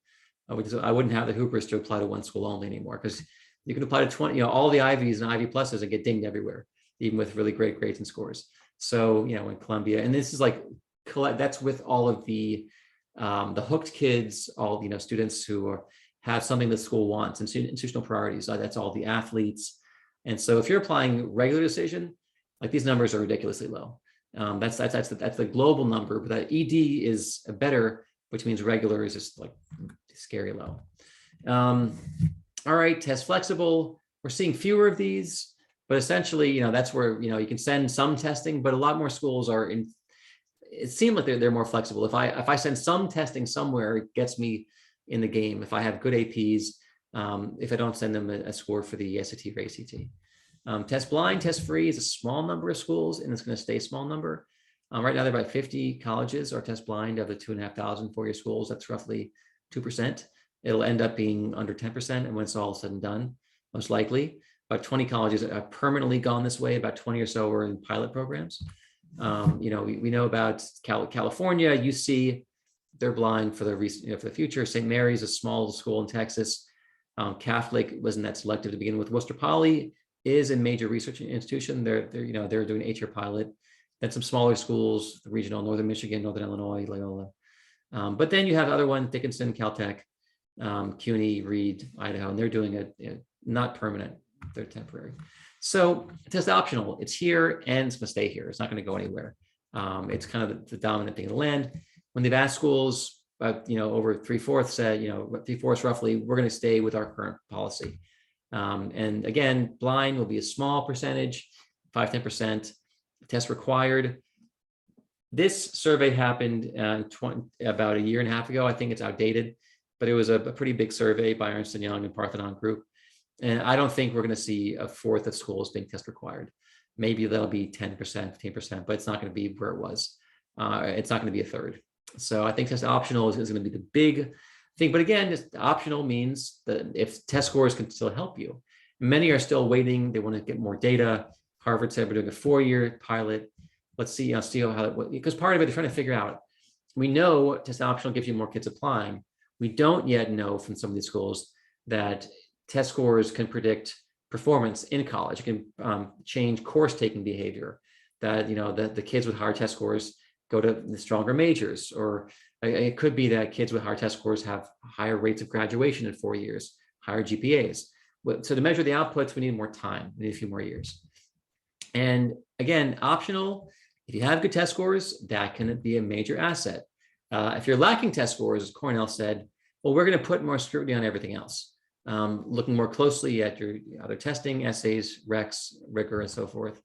I wouldn't have the hoopers to apply to one school only anymore because you can apply to 20, all the Ivies and Ivy pluses and get dinged everywhere, even with really great grades and scores. So, in Columbia, and this is that's with all of the hooked kids, all, students who have something the school wants and institutional priorities. That's all the athletes. And so if you're applying regular decision, these numbers are ridiculously low. That's the global number, but that ED is better, which means regular is just scary low. All right, test flexible. We're seeing fewer of these, but essentially, that's where, you can send some testing, but a lot more schools are in. It seems like they're more flexible. If I send some testing somewhere, it gets me in the game. If I have good APs, if I don't send them a score for the SAT or ACT. Test blind, test free is a small number of schools, and it's going to stay a small number. Right now, there are about 50 colleges are test blind of the 2,500 four-year schools. That's roughly 2%. It'll end up being under 10%, and when it's all said and done, most likely. About 20 colleges have permanently gone this way. About 20 or so are in pilot programs. We know about California, UC, they're blind for the future. St. Mary's, a small school in Texas. Catholic wasn't that selective to begin with. Worcester Poly is a major research institution. They're doing an 8-year pilot. Then some smaller schools, the regional, Northern Michigan, Northern Illinois, Loyola. But then you have other ones, Dickinson, Caltech, CUNY, Reed, Idaho, and they're doing it not permanent, they're temporary. So test optional, it's here and it's gonna stay here. It's not gonna go anywhere. It's kind of the dominant thing in the land. When they've asked schools, over 3/4 said, 3/4 roughly, we're gonna stay with our current policy. And again, blind will be a small percentage, 5-10%, test required. This survey happened about 1.5 years ago. I think it's outdated, but it was a pretty big survey by Ernst & Young and Parthenon Group. And I don't think we're going to see 1/4 of schools being test required. Maybe that'll be 10%, 15%, but it's not going to be where it was. It's not going to be 1/3. So I think test optional is going to be the big thing. But again, just optional means that if test scores can still help you. Many are still waiting. They want to get more data. Harvard said we're doing a 4-year pilot. Let's see how because part of it, they're trying to figure out. We know test optional gives you more kids applying. We don't yet know from some of these schools that test scores can predict performance in college. It can change course taking behavior, that, the kids with higher test scores go to the stronger majors, or it could be that kids with higher test scores have higher rates of graduation in 4 years, higher GPAs. So to measure the outputs, we need more time. We need a few more years. And again, optional, if you have good test scores, that can be a major asset. If you're lacking test scores, as Cornell said, well, we're going to put more scrutiny on everything else, looking more closely at your other testing, essays, recs, rigor, and so forth.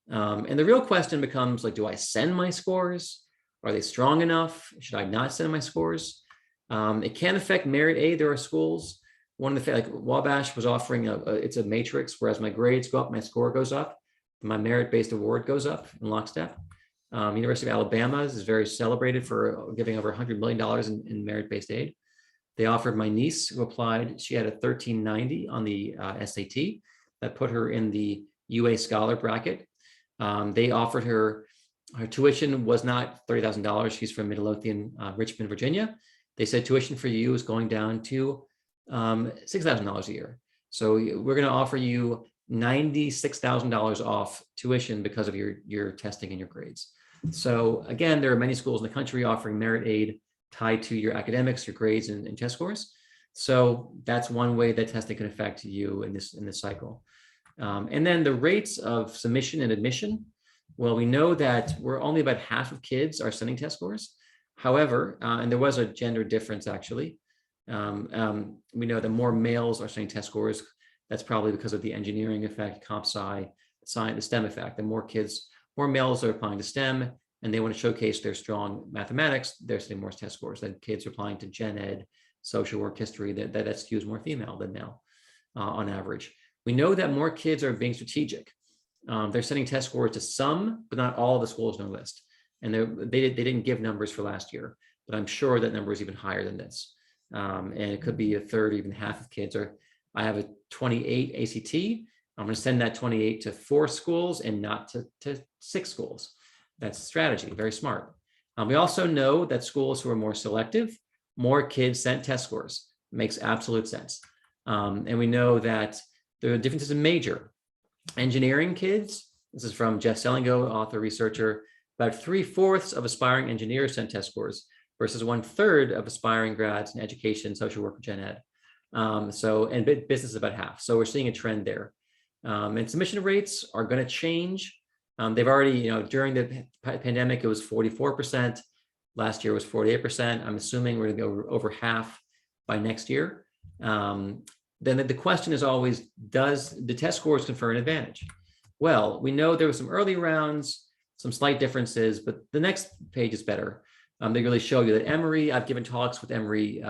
And the real question becomes, like, do I send my scores? Are they strong enough? Should I not send my scores? It can affect merit aid. There are schools. One of the, like Wabash was offering it's a matrix, whereas my grades go up, my score goes up, my merit-based award goes up in lockstep. University of Alabama is very celebrated for giving over $100 million in merit-based aid. They offered my niece who applied, she had a 1390 on the SAT that put her in the UA scholar bracket. They offered her tuition was not $30,000. She's from Midlothian, Richmond, Virginia. They said tuition for you is going down to $6,000 a year. So we're going to offer you $96,000 off tuition because of your testing and your grades. So again, there are many schools in the country offering merit aid tied to your academics, your grades, and test scores. So that's one way that testing can affect you in this cycle. And then the rates of submission and admission. Well, we know that we're only about half of kids are sending test scores. However, and there was a gender difference actually. We know that more males are sending test scores. That's probably because of the engineering effect, comp sci, the STEM effect. The more males are applying to STEM and they want to showcase their strong mathematics, they're sending more test scores than kids are applying to gen ed, social work, history, that skews more female than male on average. We know that more kids are being strategic. They're sending test scores to some, but not all of the schools on the list. And they didn't give numbers for last year, but I'm sure that number is even higher than this. And it could be a third, even half of kids are. I have a 28 ACT. I'm going to send that 28 to 4 schools and not to 6 schools. That's a strategy, very smart. We also know that schools who are more selective, more kids sent test scores. Makes absolute sense. And we know that there are differences in major. Engineering kids, this is from Jeff Selingo, author, researcher, about 3/4 of aspiring engineers sent test scores versus 1/3 of aspiring grads in education, social work, or gen ed. And business is about half. So we're seeing a trend there. And submission rates are going to change. They've already, during the pandemic, it was 44%. Last year was 48%. I'm assuming we're going to go over half by next year. Then the question is always, does the test scores confer an advantage? Well, we know there were some early rounds, some slight differences, but the next page is better. They really show you that Emory, I've given talks with Emory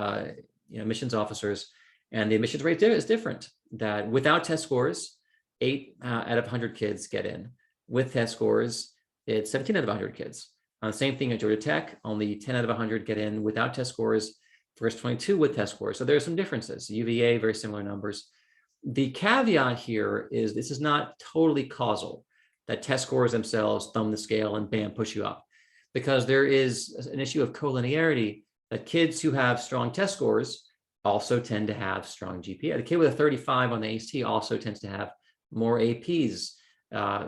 admissions officers, and the admissions rate there is different. That without test scores, 8 out of 100 kids get in. With test scores, it's 17 out of 100 kids. Same thing at Georgia Tech, only 10 out of 100 get in without test scores, versus 22 with test scores. So there are some differences. UVA, very similar numbers. The caveat here is this is not totally causal, that test scores themselves thumb the scale and bam, push you up. Because there is an issue of collinearity, that kids who have strong test scores also tend to have strong GPA. The kid with a 35 on the ACT also tends to have more APs,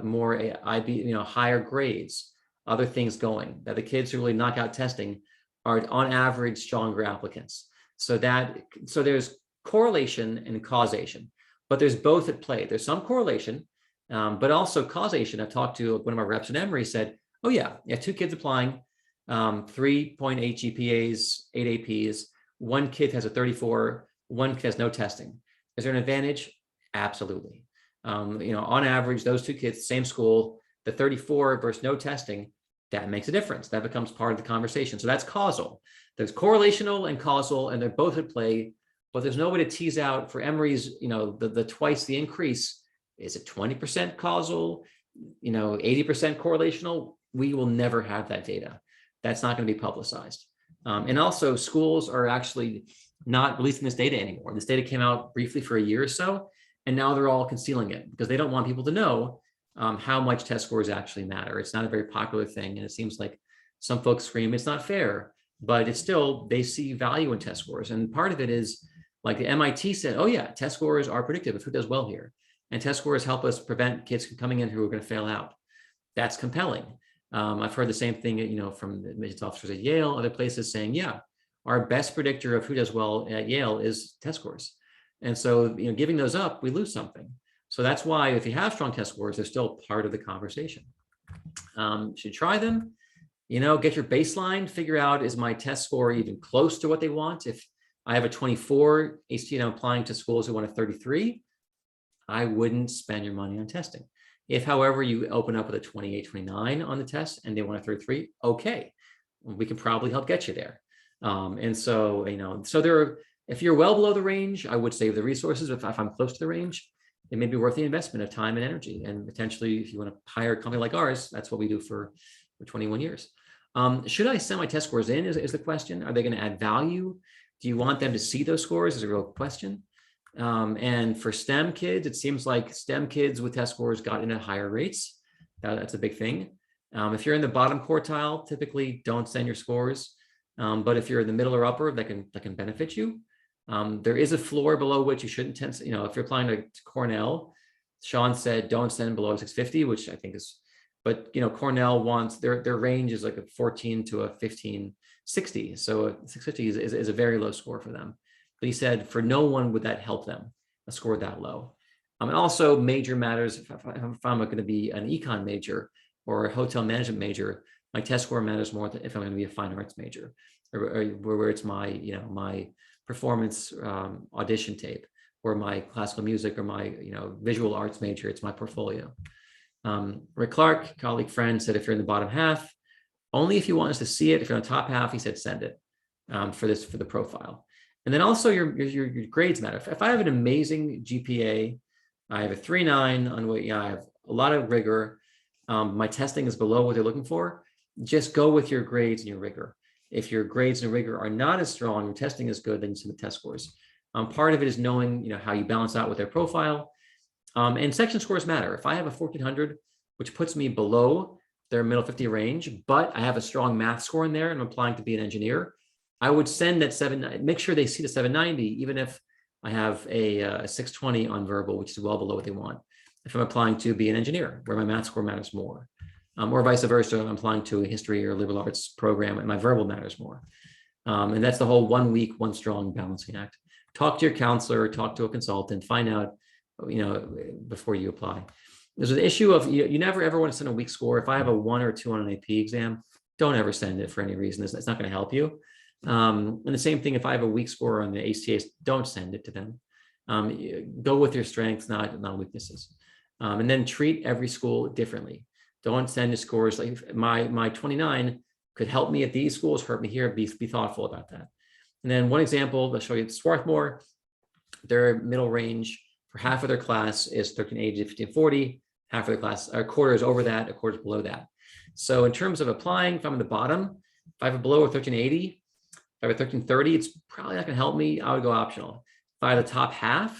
more IB, higher grades, other things going. That the kids who really knock out testing are on average stronger applicants. So there's correlation and causation, but there's both at play. There's some correlation, but also causation. I talked to one of my reps at Emory, said, oh yeah, you have 2 kids applying, 3.8 GPAs, 8 APs. One kid has a 34, one kid has no testing. Is there an advantage? Absolutely. On average, those 2 kids, same school, the 34 versus no testing, that makes a difference. That becomes part of the conversation. So that's causal. There's correlational and causal, and they're both at play, but there's no way to tease out for Emory's, the twice the increase. Is it 20% causal, 80% correlational? We will never have that data. That's not going to be publicized. And also schools are actually not releasing this data anymore. This data came out briefly for a year or so, and now they're all concealing it because they don't want people to know how much test scores actually matter. It's not a very popular thing. And it seems like some folks scream, it's not fair. but it's still, they see value in test scores. And part of it is like the MIT said, oh yeah, test scores are predictive of who does well here. And test scores help us prevent kids from coming in who are going to fail out. That's compelling. I've heard the same thing, from admissions officers at Yale, other places saying, yeah, our best predictor of who does well at Yale is test scores. And so, giving those up, we lose something. So that's why if you have strong test scores, they're still part of the conversation. Should try them, get your baseline, figure out, is my test score even close to what they want? If I have a 24 ACT and I'm applying to schools who want a 33, I wouldn't spend your money on testing. If, however, you open up with a 28, 29 on the test and they want a 33, okay, we can probably help get you there. And so, if you're well below the range, I would save the resources. If I'm close to the range, it may be worth the investment of time and energy. And potentially, if you want to hire a company like ours, that's what we do for 21 years. Should I send my test scores in is the question. Are they going to add value? Do you want them to see those scores is a real question. And for STEM kids, it seems like STEM kids with test scores got in at higher rates. That's a big thing. If you're in the bottom quartile, typically don't send your scores. But if you're in the middle or upper, that can benefit you. There is a floor below which you shouldn't tend to, if you're applying to Cornell, Shawn said don't send below 650, which I think is, but Cornell wants their range is like a 14 to a 1560. So a 650 is a very low score for them. But he said for no one would that help them, a score that low. And also major matters. If I'm going to be an econ major or a hotel management major, my test score matters more than if I'm going to be a fine arts major, or where it's my, my performance audition tape, or my classical music, or my, visual arts major. It's my portfolio. Rick Clark, colleague, friend, said if you're in the bottom half, only if you want us to see it. If you're on the top half, he said send it for the profile. And then also your grades matter. If I have an amazing GPA, I have a 3.9 on what, I have a lot of rigor. My testing is below what they're looking for. Just go with your grades and your rigor. If your grades and rigor are not as strong, your testing is good, then you submit test scores. Part of it is knowing, how you balance out with their profile. And section scores matter. If I have a 1400, which puts me below their middle 50 range, but I have a strong math score in there and I'm applying to be an engineer, I would send that make sure they see the 790, even if I have a 620 on verbal, which is well below what they want. If I'm applying to be an engineer, where my math score matters more, or vice versa, I'm applying to a history or liberal arts program and my verbal matters more. And that's the whole 1 week, one strong balancing act. Talk to your counselor, talk to a consultant, find out, before you apply. There's an issue of you never ever want to send a weak score. If I have a 1 or 2 on an AP exam, don't ever send it for any reason. It's not going to help you. And the same thing, if I have a weak score on the ACTs, don't send it to them. Go with your strengths, not weaknesses. And then treat every school differently. Don't send the scores like my 29 could help me at these schools, hurt me here. Be thoughtful about that. And then one example, I'll show you Swarthmore. Their middle range for half of their class is 1380 to 1540. Half of their class, a quarter is over that, a quarter is below that. So in terms of applying, if I'm at the bottom, if I have a below a 1380, if I have a 1330, it's probably not going to help me. I would go optional. If I have the top half,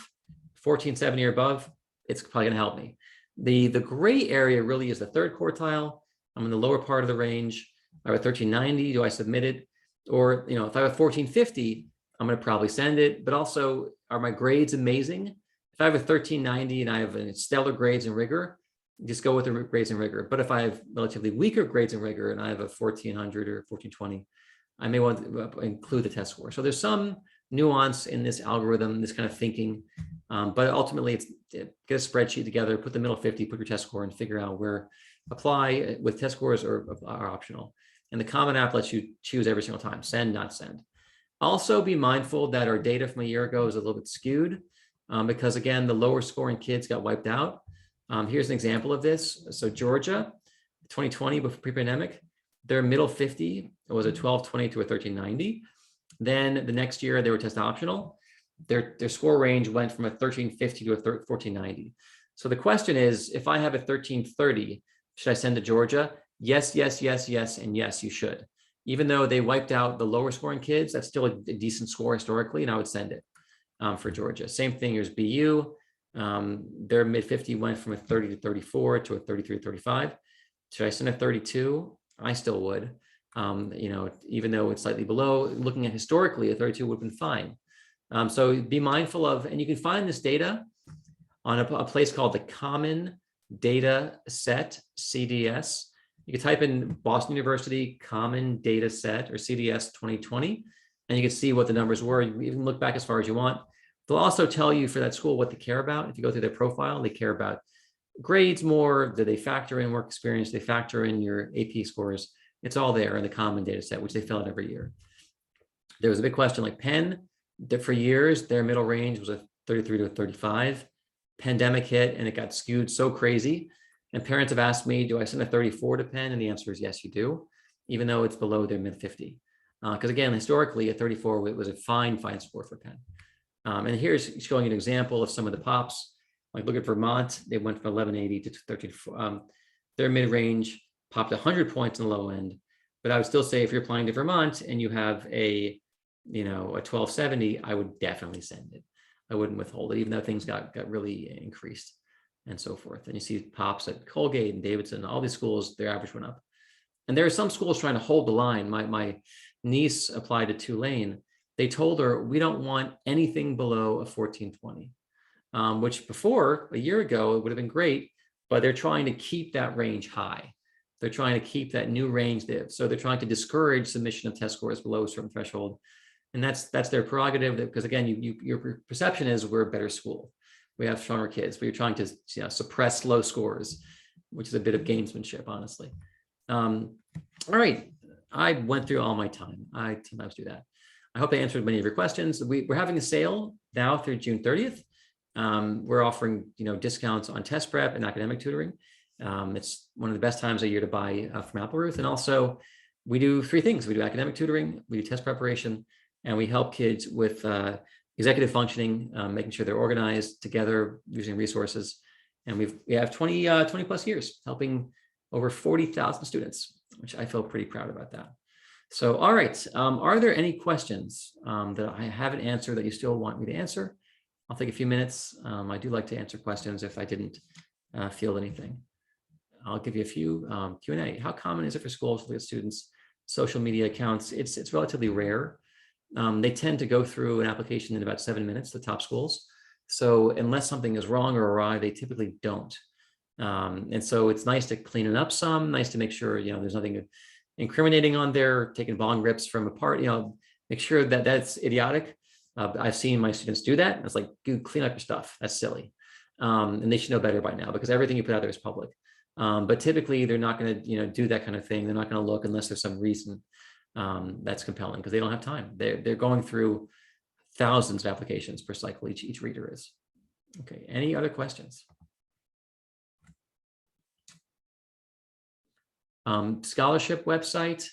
1470 or above, it's probably going to help me. The gray area really is the third quartile. I'm in the lower part of the range. I have a 1390. Do I submit it? Or, if I have a 1450, I'm going to probably send it. But also, are my grades amazing? If I have a 1390 and I have stellar grades and rigor, just go with the grades and rigor. But if I have relatively weaker grades and rigor and I have a 1400 or 1420, I may want to include the test score. So there's some nuance in this algorithm, this kind of thinking. But ultimately, it's get a spreadsheet together, put the middle 50, put your test score, and figure out where apply with test scores are optional. And the Common App lets you choose every single time, send, not send. Also be mindful that our data from a year ago is a little bit skewed because, again, the lower scoring kids got wiped out. Here's an example of this. So Georgia, 2020, before pre-pandemic, their middle 50 was a 1220 to a 1390. Then the next year, they were test optional. Their score range went from a 1350 to a 1490. So the question is, if I have a 1330, should I send to Georgia? Yes, yes, yes, yes, and yes, you should. Even though they wiped out the lower scoring kids, that's still a decent score historically, and I would send it for Georgia. Same thing, here's BU. Their mid 50 went from a 30 to 34 to a 33 to 35. Should I send a 32? I still would. Even though it's slightly below, looking at historically, a 32 would have been fine. So be mindful of, and you can find this data on a place called the Common Data Set, CDS. You can type in Boston University Common Data Set or CDS 2020, and you can see what the numbers were. You can look back as far as you want. They'll also tell you for that school what they care about. If you go through their profile, they care about grades more. Do they factor in work experience? They factor in your AP scores. It's all there in the Common Data Set, which they fill out every year. There was a big question like Penn, for years, their middle range was a 33 to a 35. Pandemic hit and it got skewed so crazy. And parents have asked me, do I send a 34 to Penn? And the answer is yes, you do, even though it's below their mid 50. Because again, historically, a 34 was a fine score for Penn. And here's showing you an example of some of the pops. Like look at Vermont, they went from 1180 to 13. Their mid-range popped 100 points in the low end. But I would still say if you're applying to Vermont and you have a 1270, I would definitely send it. I wouldn't withhold it, even though things got really increased and so forth. And you see pops at Colgate and Davidson, all these schools, their average went up. And there are some schools trying to hold the line. My niece applied to Tulane. They told her, we don't want anything below a 1420, which before, a year ago, it would have been great, but they're trying to keep that range high. They're trying to keep that new range there. So they're trying to discourage submission of test scores below a certain threshold. And that's their prerogative, because again, your perception is we're a better school. We have stronger kids, but you're trying to suppress low scores, which is a bit of gamesmanship, honestly. All right, I went through all my time. I sometimes do that. I hope I answered many of your questions. We're having a sale now through June 30th. We're offering discounts on test prep and academic tutoring. It's one of the best times of year to buy from Applerouth. And also, we do 3 things. We do academic tutoring, we do test preparation, and we help kids with executive functioning, making sure they're organized together using resources. And we have 20 plus years helping over 40,000 students, which I feel pretty proud about that. So, all right, are there any questions that I haven't answered that you still want me to answer? I'll take a few minutes. I do like to answer questions if I didn't field anything. I'll give you a few Q&A. How common is it for schools to look at students' social media accounts? It's relatively rare. They tend to go through an application in about 7 minutes, the top schools. So unless something is wrong or awry, they typically don't. And so it's nice to clean it up some, nice to make sure, there's nothing incriminating on there, taking bong rips from a part, make sure that that's idiotic. I've seen my students do that. It's like, dude, clean up your stuff. That's silly. And they should know better by now because everything you put out there is public. But typically they're not going to, do that kind of thing. They're not going to look unless there's some reason that's compelling, because they don't have time. They're going through thousands of applications per cycle. Each reader is. Okay. Any other questions? Scholarship website.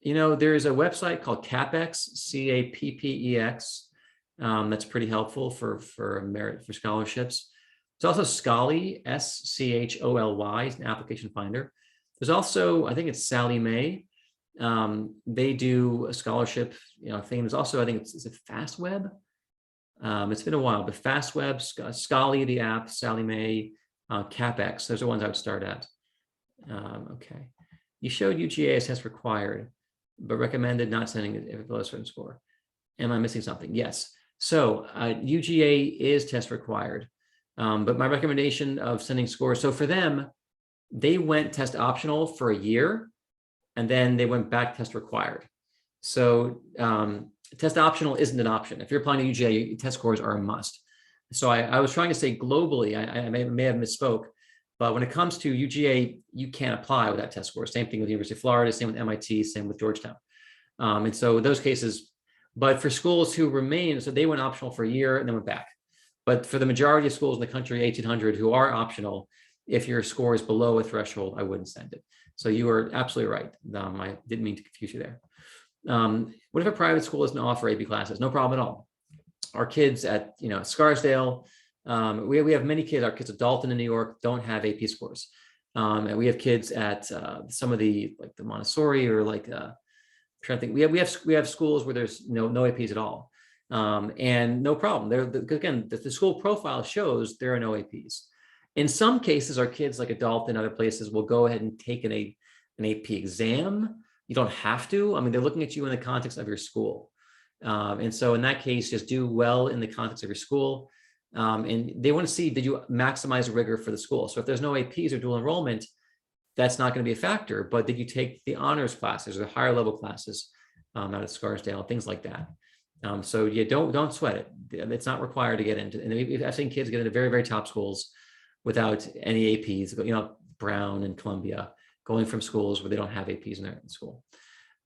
There's a website called CAPEX, CAPPEX. That's pretty helpful for merit for scholarships. There's also Scholly, SCHOLY, is an application finder. There's also, I think it's Sally Mae. They do a scholarship, thing. There's also, I think is it FastWeb? It's been a while, but FastWeb, Scholly, the app, Sally Mae, CAPEX. Those are ones I would start at. Okay. You showed UGA as test required, but recommended not sending it if below a certain score. Am I missing something? Yes. So UGA is test required, but my recommendation of sending scores. So for them, they went test optional for a year, and then they went back test required. So test optional isn't an option. If you're applying to UGA, test scores are a must. So I was trying to say globally, I may have misspoke, but when it comes to UGA, you can't apply without test scores. Same thing with the University of Florida, same with MIT, same with Georgetown. And so those cases, but for schools who remain, so they went optional for a year and then went back. But for the majority of schools in the country, 1,800 who are optional, if your score is below a threshold, I wouldn't send it. So you are absolutely right. I didn't mean to confuse you there. What if a private school doesn't offer AP classes? No problem at all. Our kids at Scarsdale, we have many kids. Our kids at Dalton in New York don't have AP scores, and we have kids at some of the the Montessori or trying to think. We have schools where there's no APs at all, and no problem. Again, the school profile shows there are no APs. In some cases, our kids like at Dalton and other places will go ahead and take an AP exam, You don't have to. I mean, they're looking at you in the context of your school. And so in that case, just do well in the context of your school. And they want to see, did you maximize rigor for the school? So if there's no APs or dual enrollment, that's not going to be a factor. But did you take the honors classes or the higher level classes out of Scarsdale, things like that? So yeah, don't sweat it. It's not required to get into. And I've seen kids get into very, very top schools without any APs. You know, Brown and Columbia, going from schools where they don't have APs in their school.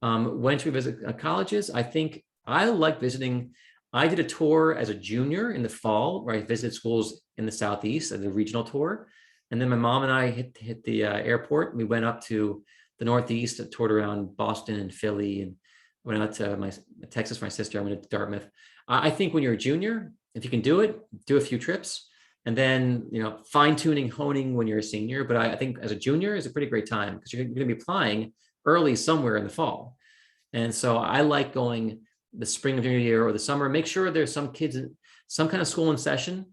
When should we visit colleges? I think I like visiting. I did a tour as a junior in the fall where I visited schools in the Southeast at the regional tour. And then my mom and I hit the airport. We went up to the Northeast and toured around Boston and Philly, and went out to Texas, my sister. I went to Dartmouth. I think when you're a junior, if you can do it, do a few trips, and then, you know, fine tuning, honing when you're a senior. But I think as a junior is a pretty great time because you're going to be applying early somewhere in the fall. And so I like going the spring of junior year or the summer. Make sure there's some kids, some kind of school in session.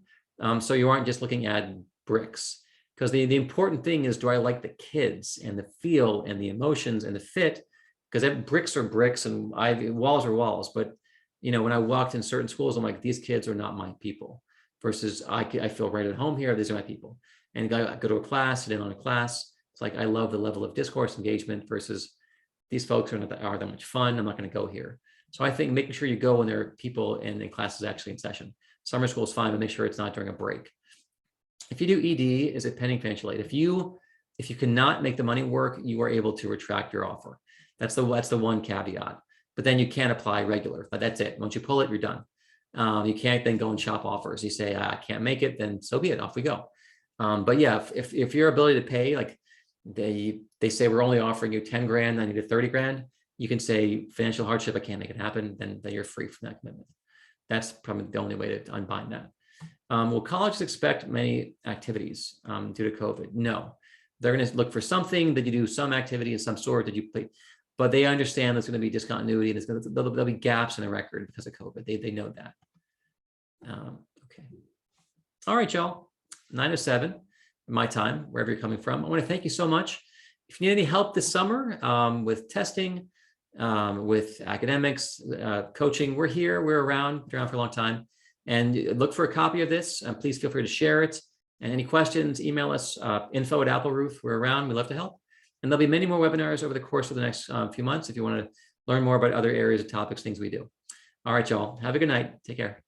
So you aren't just looking at bricks. Because the important thing is, do I like the kids and the feel and the emotions and the fit? Because bricks are bricks and walls are walls. But, you know, when I walked in certain schools, I'm like, these kids are not my people. Versus I feel right at home here. These are my people. And I go to a class, sit in on a class. It's like, I love the level of discourse engagement versus these folks are not that much fun. I'm not going to go here. So I think making sure you go when there are people and the class is actually in session. Summer school is fine, but make sure it's not during a break. If you do ED, is it pending financial aid? If you cannot make the money work, you are able to retract your offer. That's the one caveat. But then you can't apply regular. But that's it. Once you pull it, you're done. You can't then go and shop offers. You say, I can't make it, then so be it. Off we go. But yeah, if your ability to pay, like they say we're only offering you 10 grand, I need a 30 grand. You can say financial hardship, I can't make it happen. Then you're free from that commitment. That's probably the only way to unbind that. Will colleges expect many activities due to COVID? No, they're going to look for something that you do some activity of some sort that you play, but they understand there's going to be discontinuity and there'll be gaps in the record because of COVID. They know that. Okay. All right, y'all. 9:07, my time, wherever you're coming from. I want to thank you so much. If you need any help this summer with testing, with academics, coaching, we're here. We're around for a long time. And look for a copy of this. Please feel free to share it. And any questions, email us, info@Applerouth. We're around. We love to help. And there'll be many more webinars over the course of the next few months if you want to learn more about other areas of topics, things we do. All right, y'all. Have a good night. Take care.